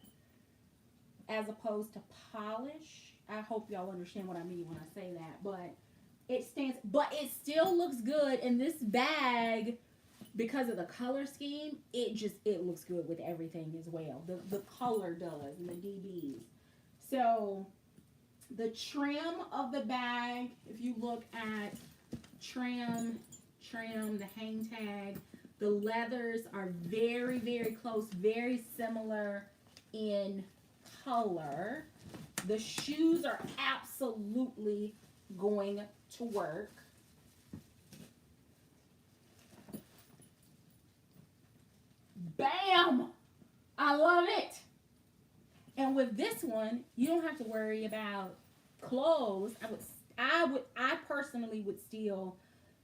as opposed to polish. I hope y'all understand what I mean when I say that, but it still looks good. And this bag, because of the color scheme, it looks good with everything as well. The color does, and the DBs. So the trim of the bag, if you look at trim, the hang tag, the leathers are very, very close, very similar in color. The shoes are absolutely going to work. Bam! I love it. And with this one, you don't have to worry about clothes. I personally would still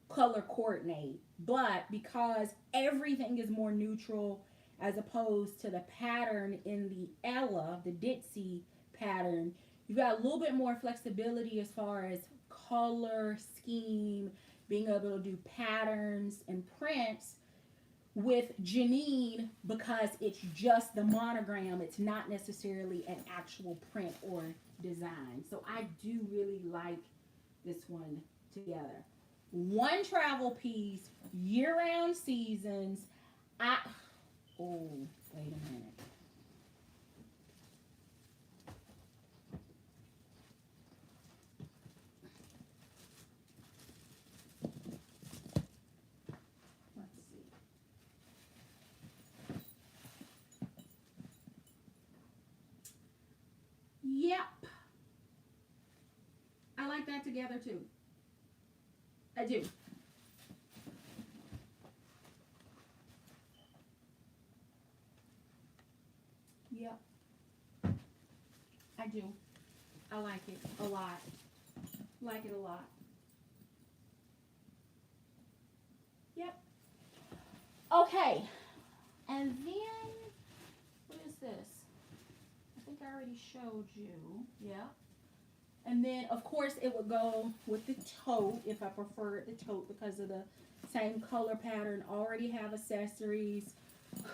color coordinate, but because everything is more neutral as opposed to the pattern in the Ella, the Ditsy pattern, you got a little bit more flexibility as far as color scheme, being able to do patterns and prints. With Janine, because it's just the monogram, it's not necessarily an actual print or design. So I do really like this one together. One travel piece, year-round seasons. Oh, wait a minute. Yep. I like that together too. I do. Yep. I do. I like it a lot. Like it a lot. Yep. Okay. And then, what is this? I think I already showed you. Yeah. And then, of course, it would go with the tote if I preferred the tote because of the same color pattern. Already have accessories.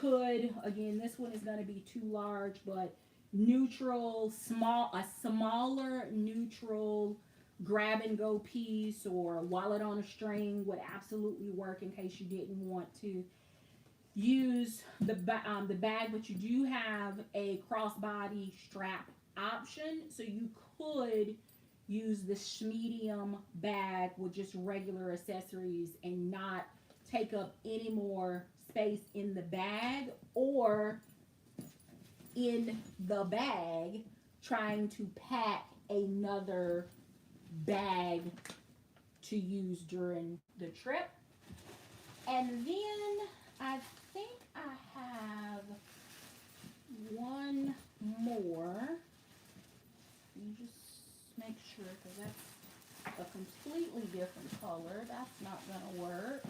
Could, again, this one is going to be too large, but neutral, a smaller neutral grab and go piece or wallet on a string would absolutely work in case you didn't want to use the bag, but you do have a crossbody strap option, so you could use this medium bag with just regular accessories and not take up any more space in the bag or in the bag trying to pack another bag to use during the trip. And then I think I have one more. You just make sure, because that's a completely different color. That's not going to work.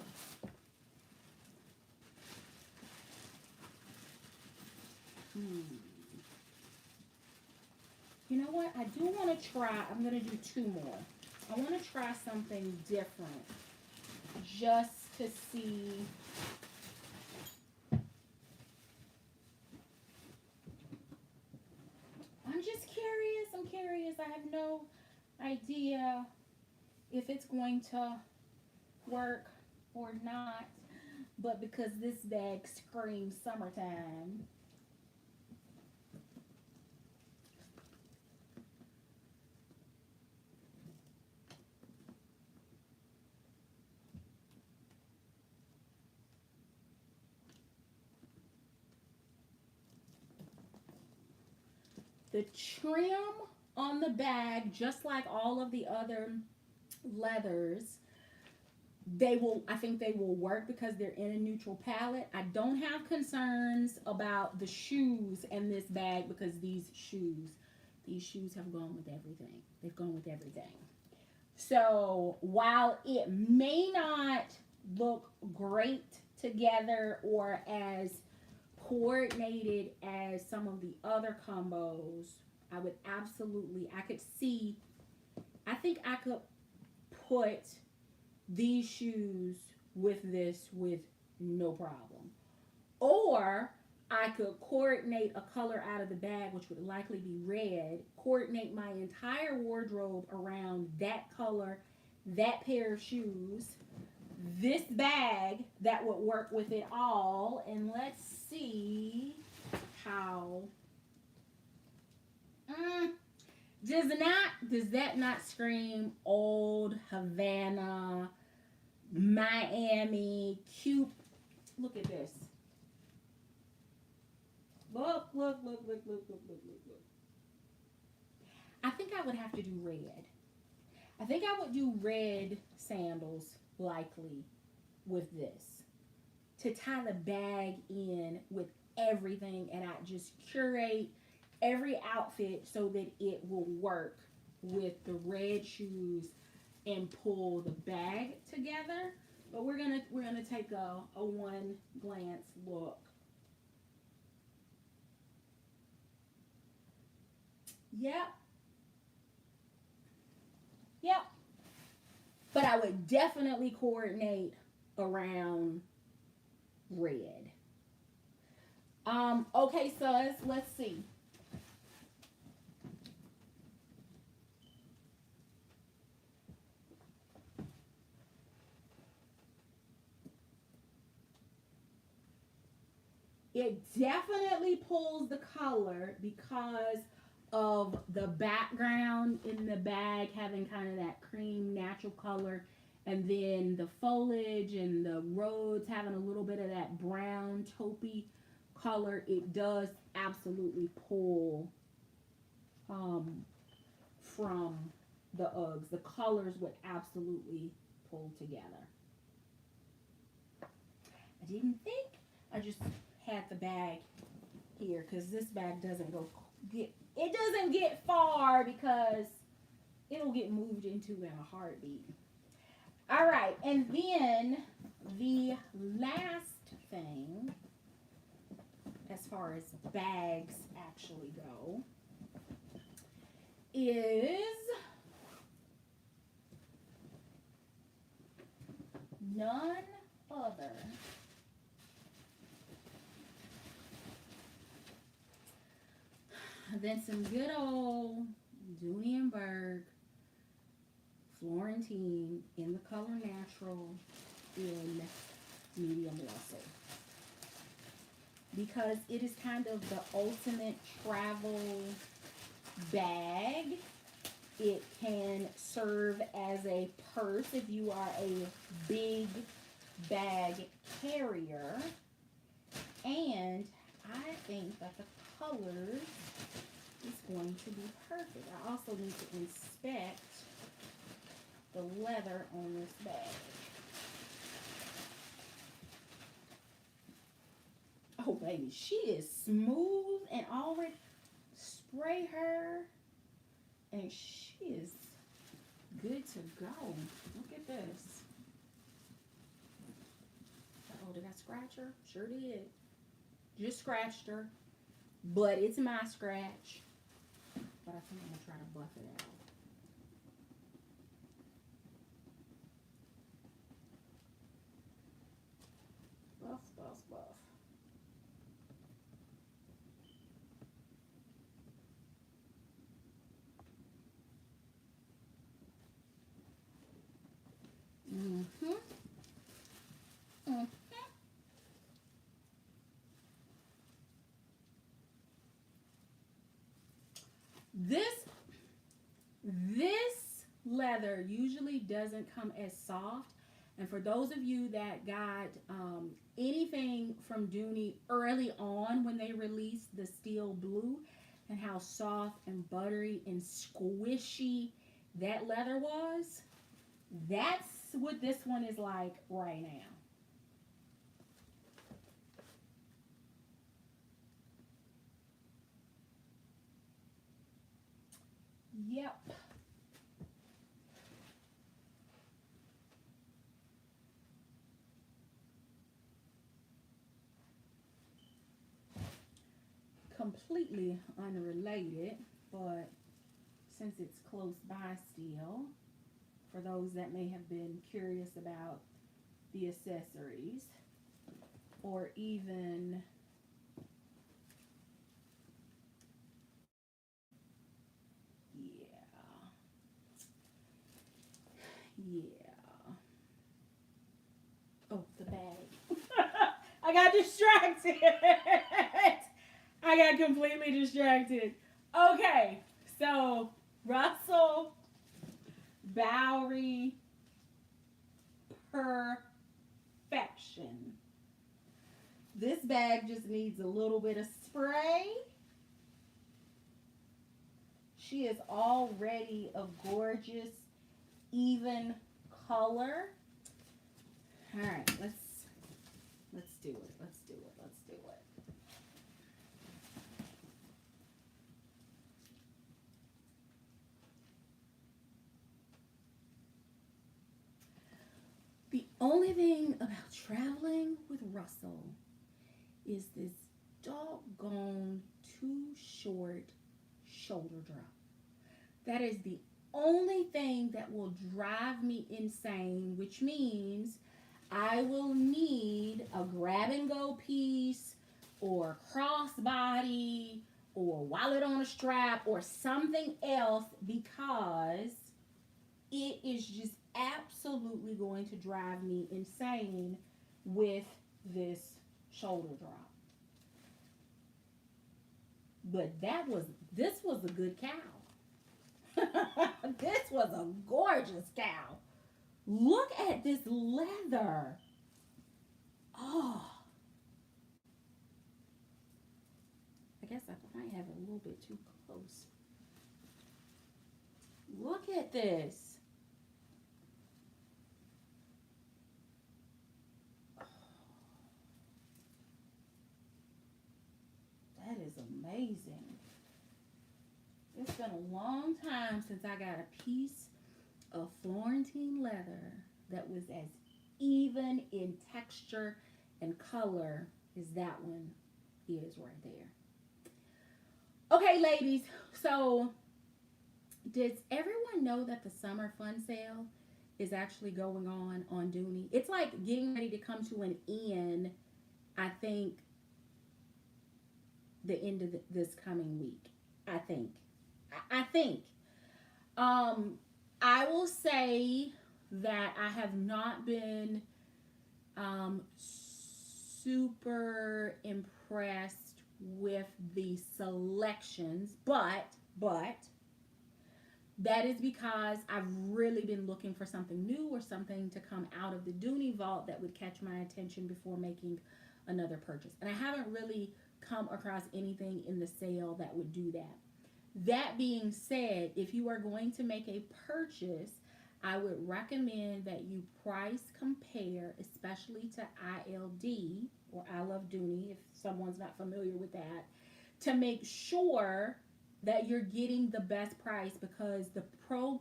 You know what? I do want to try. I'm going to do two more. I want to try something different just to see. I'm just curious. I'm curious. I have no idea if it's going to work or not. But because this bag screams summertime. the trim on the bag, just like all of the other leathers, I think they will work because they're in a neutral palette. I don't have concerns about the shoes in this bag because these shoes have gone with everything. They've gone with everything. So while it may not look great together or as coordinated as some of the other combos, I think I could put these shoes with this with no problem. Or I could coordinate a color out of the bag, which would likely be red, coordinate my entire wardrobe around that color, that pair of shoes, this bag that would work with it all. And let's see how... Does that not scream old Havana, Miami, cute? Look at this. Look. I think I would have to do red. I think I would do red sandals likely with this to tie the bag in with everything, and I just curate every outfit so that it will work with the red shoes and pull the bag together. But we're gonna take a one glance look. Yep. But I would definitely coordinate around red. Okay, sus, let's see. It definitely pulls the color because of the background in the bag having kind of that cream natural color, and then the foliage and the roads having a little bit of that brown taupey color. It does absolutely pull from the Uggs. The colors would absolutely pull together. I didn't think. I just had the bag here because this bag doesn't get far because it'll get moved into in a heartbeat. All right, and then the last thing, as far as bags actually go, is none other than some good old Dooney and Berg Florentine in the color natural in medium muscle. Because it is kind of the ultimate travel bag. It can serve as a purse if you are a big bag carrier. And I think that the colors is going to be perfect. I also need to inspect the leather on this bag. Oh, baby, she is smooth and already spray her, and she is good to go. Look at this. Oh, did I scratch her? Sure did. Just scratched her, but it's my scratch. But I think I'm gonna try to buff it out. Buff. This leather usually doesn't come as soft. And for those of you that got anything from Dooney early on when they released the steel blue, and how soft and buttery and squishy that leather was. That's what this one is like right now. Yep. Completely unrelated, but since it's close by still, for those that may have been curious about the accessories, or even yeah, yeah. Oh, the bag. I got distracted. I got completely distracted. Okay, so Russell Bowery perfection. This bag just needs a little bit of spray. She is already a gorgeous, even color. All right, let's do it. Let's do it. Let's do it. The only thing about traveling with Russell is this doggone too short shoulder drop. That is the only thing that will drive me insane, which means I will need a grab and go piece or crossbody or wallet on a strap or something else because it is just absolutely going to drive me insane with this shoulder drop. But this was a good cow. This was a gorgeous cow. Look at this leather. Oh, I guess I might have it a little bit too close. Look at this. That is amazing. It's been a long time since I got a piece of Florentine leather that was as even in texture and color as that one is right there. Okay, ladies, so does everyone know that the summer fun sale is actually going on Dooney? It's like getting ready to come to an end, I think, the end of this coming week. I think. I think. I will say that I have not been super impressed with the selections, but that is because I've really been looking for something new or something to come out of the Dooney vault that would catch my attention before making another purchase. And I haven't really come across anything in the sale that would do that. That being said, if you are going to make a purchase, I would recommend that you price compare, especially to ILD or I Love Dooney, if someone's not familiar with that, to make sure that you're getting the best price because the promos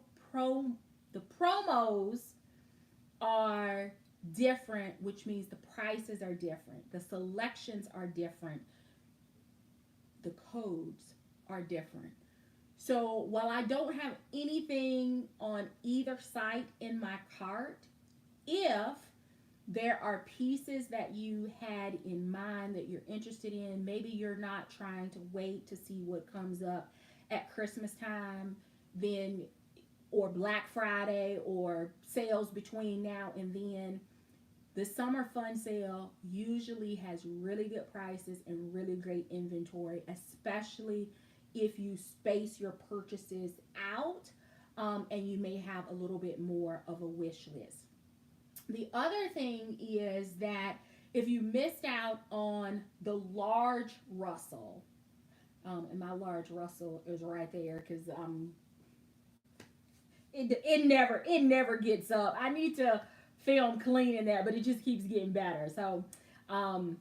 are different, which means the prices are different, the selections are different, the codes are different. So while I don't have anything on either site in my cart, if there are pieces that you had in mind that you're interested in, maybe you're not trying to wait to see what comes up at Christmas time, then, or Black Friday, or sales between now and then, the summer fun sale usually has really good prices and really great inventory, especially if you space your purchases out and you may have a little bit more of a wish list. The other thing is that if you missed out on the large Russell, And my large Russell is right there because it never gets up. I need to film cleaning that, but it just keeps getting better. So um,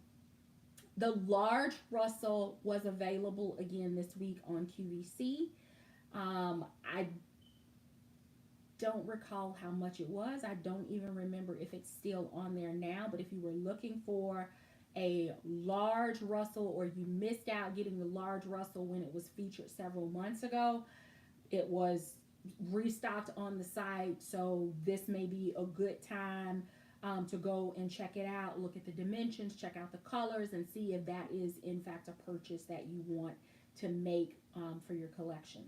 the large Russell was available again this week on QVC. I don't recall how much it was. I don't even remember if it's still on there now. But if you were looking for a large Russell or you missed out getting the large Russell when it was featured several months ago, it was restocked on the site. So this may be a good time to go and check it out, look at the dimensions, check out the colors, and see if that is in fact a purchase that you want to make for your collection.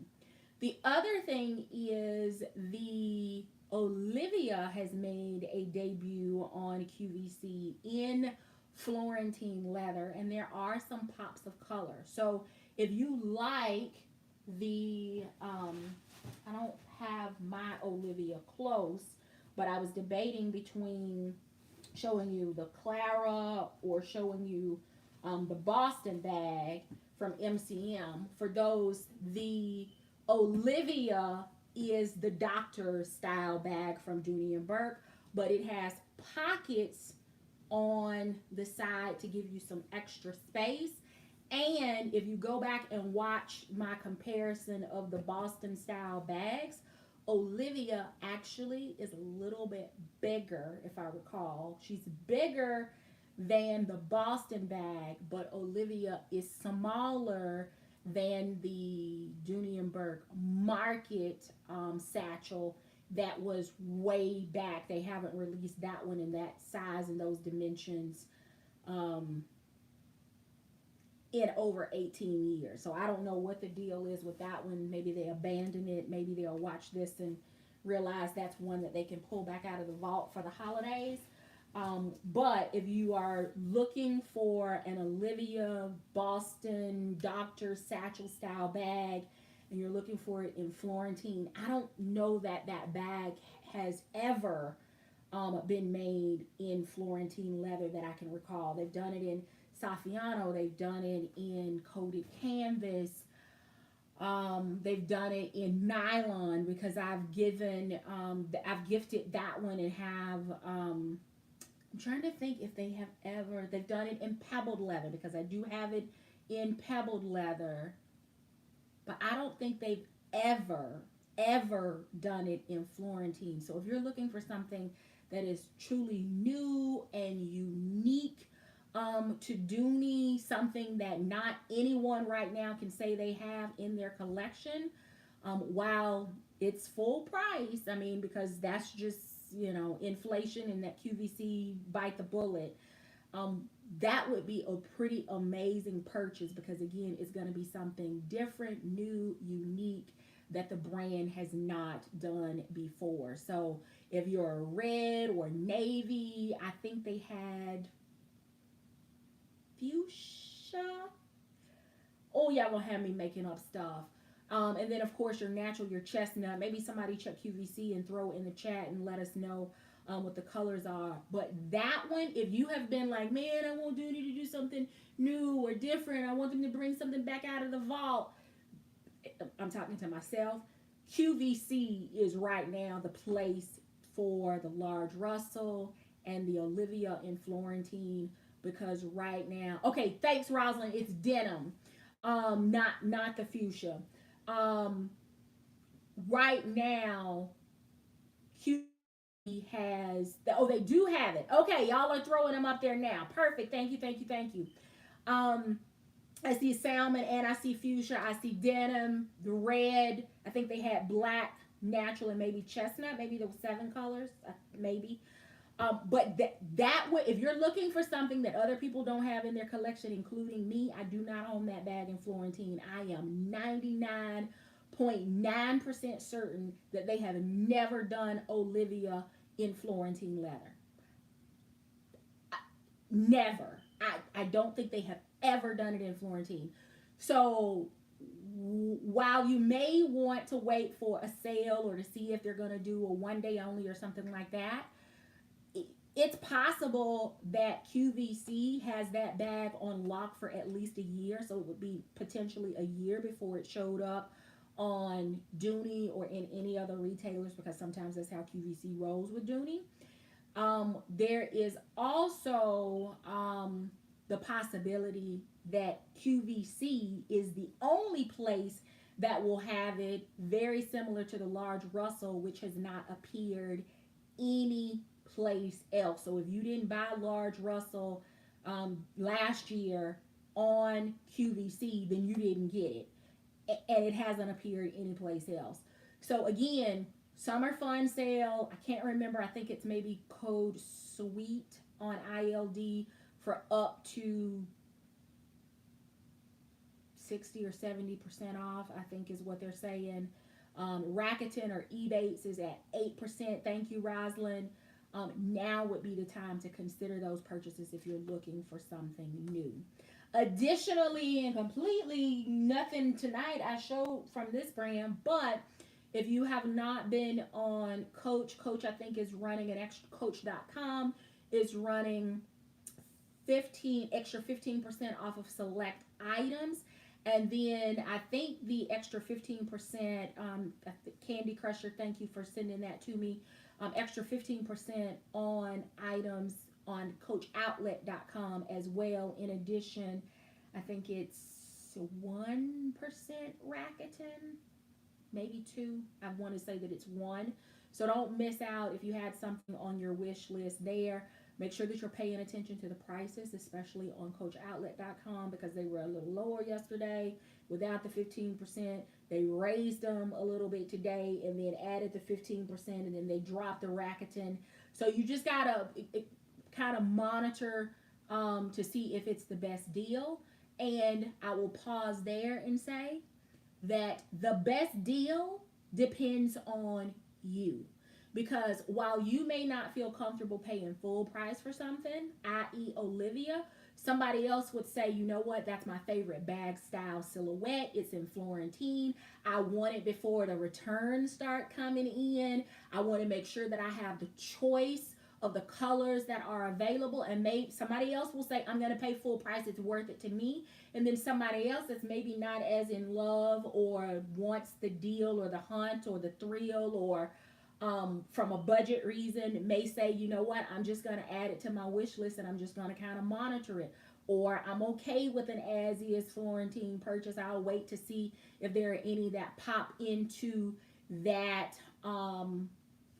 The other thing is the Olivia has made a debut on QVC in Florentine leather, and there are some pops of color. So if you like the, I don't have my Olivia close, but I was debating between showing you the Clara or showing you the Boston bag from MCM. For those, the Olivia is the doctor style bag from Dooney and Burke, but it has pockets on the side to give you some extra space. And if you go back and watch my comparison of the Boston style bags, Olivia actually is a little bit bigger, if I recall. She's bigger than the Boston bag, but Olivia is smaller than the Dooney and Burke Market satchel that was way back. They haven't released that one in that size and those dimensions in over 18 years. So I don't know what the deal is with that one. Maybe they abandon it. Maybe they'll watch this and realize that's one that they can pull back out of the vault for the holidays. But if you are looking for an Olivia Boston Doctor Satchel style bag and you're looking for it in Florentine, I don't know that that bag has ever been made in Florentine leather that I can recall. They've done it in Saffiano, they've done it in coated canvas, they've done it in nylon because I've gifted that one and have I'm trying to think if they have ever, they've done it in pebbled leather because I do have it in pebbled leather, but I don't think they've ever done it in Florentine. So if you're looking for something that is truly new and unique to Dooney, something that not anyone right now can say they have in their collection, while it's full price, I mean, because that's just, inflation and that QVC bite the bullet, that would be a pretty amazing purchase because, again, it's going to be something different, new, unique that the brand has not done before. So if you're a red or navy, I think they had fuchsia. Oh, y'all gonna have me making up stuff. And then, of course, your natural, your chestnut. Maybe somebody check QVC and throw it in the chat and let us know what the colors are. But that one, if you have been like, man, I want Dooney to do something new or different, I want them to bring something back out of the vault. I'm talking to myself. QVC is right now the place for the large Russell and the Olivia in Florentine because right now, okay, thanks, Rosalind. It's denim, not the fuchsia. Right now, QVC has they do have it. Okay, y'all are throwing them up there now. Perfect. Thank you. I see salmon and I see fuchsia. I see denim, the red. I think they had black, natural, and maybe chestnut. Maybe there were 7 colors. Maybe. But that way, if you're looking for something that other people don't have in their collection, including me, I do not own that bag in Florentine. I am 99.9% certain that they have never done Olivia in Florentine leather. Never. I don't think they have ever done it in Florentine. So while you may want to wait for a sale or to see if they're going to do a one day only or something like that, It's possible that QVC has that bag on lock for at least a year, so it would be potentially a year before it showed up on Dooney or in any other retailers, because sometimes that's how QVC rolls with Dooney. There is also the possibility that QVC is the only place that will have it, very similar to the large Russell, which has not appeared any place else. So if you didn't buy large Russell last year on QVC, then you didn't get it, and it hasn't appeared anyplace else. So again, summer fun sale. I can't remember. I think it's maybe code SWEET on ILD for up to 60 or 70% off, I think is what they're saying. Rakuten or eBates is at 8%. Thank you, Roslyn. Now would be the time to consider those purchases if you're looking for something new. Additionally, and completely nothing tonight I showed from this brand, but if you have not been on Coach I think is running an extra, Coach.com is running 15% off of select items. And then I think the extra 15%, Candy Crusher, thank you for sending that to me. Extra 15% on items on coachoutlet.com as well. In addition, I think it's 1% Rakuten, maybe 2. I want to say that it's 1. So don't miss out if you had something on your wish list there. Make sure that you're paying attention to the prices, especially on coachoutlet.com, because they were a little lower yesterday without the 15%. They raised them a little bit today and then added the 15%, and then they dropped the Rakuten. So you just got to kind of monitor to see if it's the best deal. And I will pause there and say that the best deal depends on you. Because while you may not feel comfortable paying full price for something, i.e. Olivia, somebody else would say, you know what, that's my favorite bag style silhouette. It's in Florentine. I want it before the returns start coming in. I want to make sure that I have the choice of the colors that are available. And maybe somebody else will say, I'm going to pay full price. It's worth it to me. And then somebody else that's maybe not as in love or wants the deal or the hunt or the thrill or from a budget reason may say, you know what, I'm just going to add it to my wish list and I'm just going to kind of monitor it. Or I'm okay with an as-is Florentine purchase. I'll wait to see if there are any that pop into that,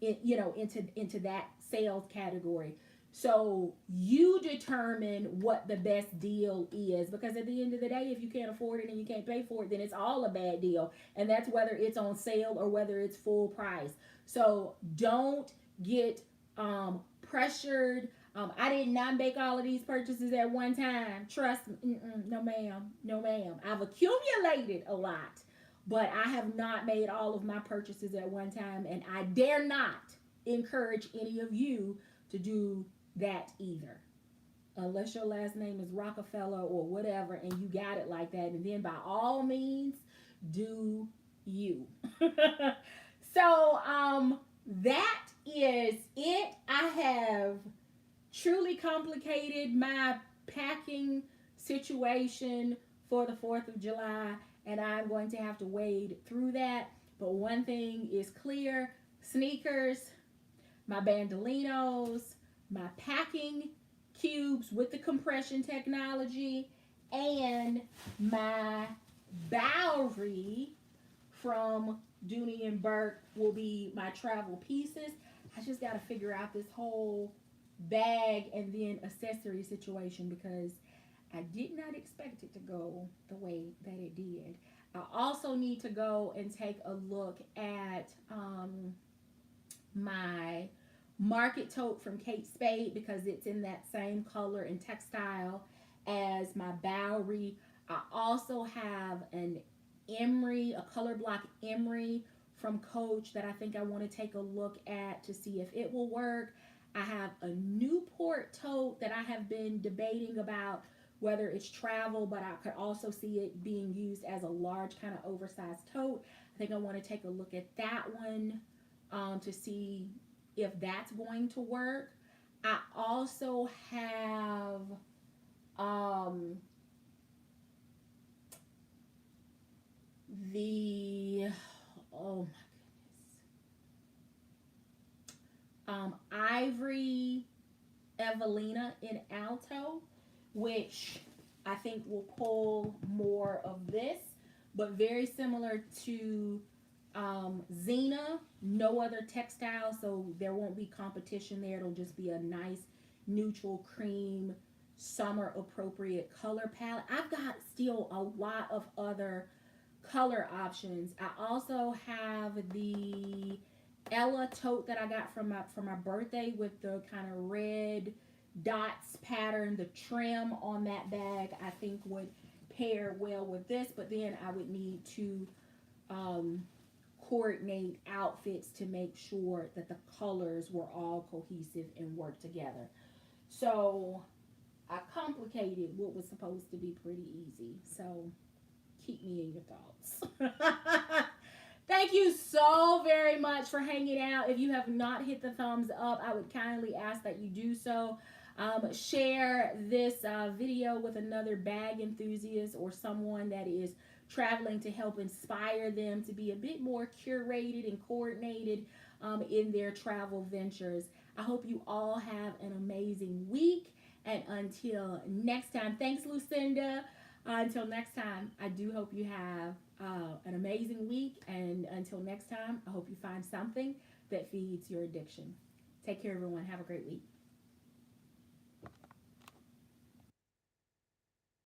into that sales category. So you determine what the best deal is, because at the end of the day, if you can't afford it and you can't pay for it, then it's all a bad deal. And that's whether it's on sale or whether it's full price. So don't get pressured. I did not make all of these purchases at one time. Trust me. No, ma'am. No, ma'am. I've accumulated a lot, but I have not made all of my purchases at one time. And I dare not encourage any of you to do that either. Unless your last name is Rockefeller or whatever and you got it like that. And then by all means, do you. So that is it. I have truly complicated my packing situation for the 4th of July, and I'm going to have to wade through that. But one thing is clear: sneakers, my bandolinos, my packing cubes with the compression technology, and my Bowery from Dooney and Burke will be my travel pieces. I just got to figure out this whole bag and then accessory situation, because I did not expect it to go the way that it did. I also need to go and take a look at my Market Tote from Kate Spade, because it's in that same color and textile as my Bowery. I also have an Emery, a color block Emery from Coach that I think I want to take a look at to see if it will work. I have a Newport tote that I have been debating about whether it's travel, but I could also see it being used as a large kind of oversized tote. I think I want to take a look at that one to see if that's going to work. I also have the, oh my goodness, Ivory Evelina in Alto, which I think will pull more of this, but very similar to Xena. No other textile, so there won't be competition there. It'll just be a nice neutral cream, summer appropriate color palette. I've got still a lot of other color options. I also have the Ella tote that I got from my birthday with the kind of red dots pattern. The trim on that bag I think would pair well with this, but then I would need to coordinate outfits to make sure that the colors were all cohesive and work together. So I complicated what was supposed to be pretty easy. So keep me in your thoughts. Thank you so very much for hanging out. If you have not hit the thumbs up, I would kindly ask that you do so. Share this video with another bag enthusiast or someone that is traveling to help inspire them to be a bit more curated and coordinated in their travel ventures. I hope you all have an amazing week. And until next time, thanks, Lucinda. Until next time, I do hope you have an amazing week. And until next time, I hope you find something that feeds your addiction. Take care, everyone. Have a great week.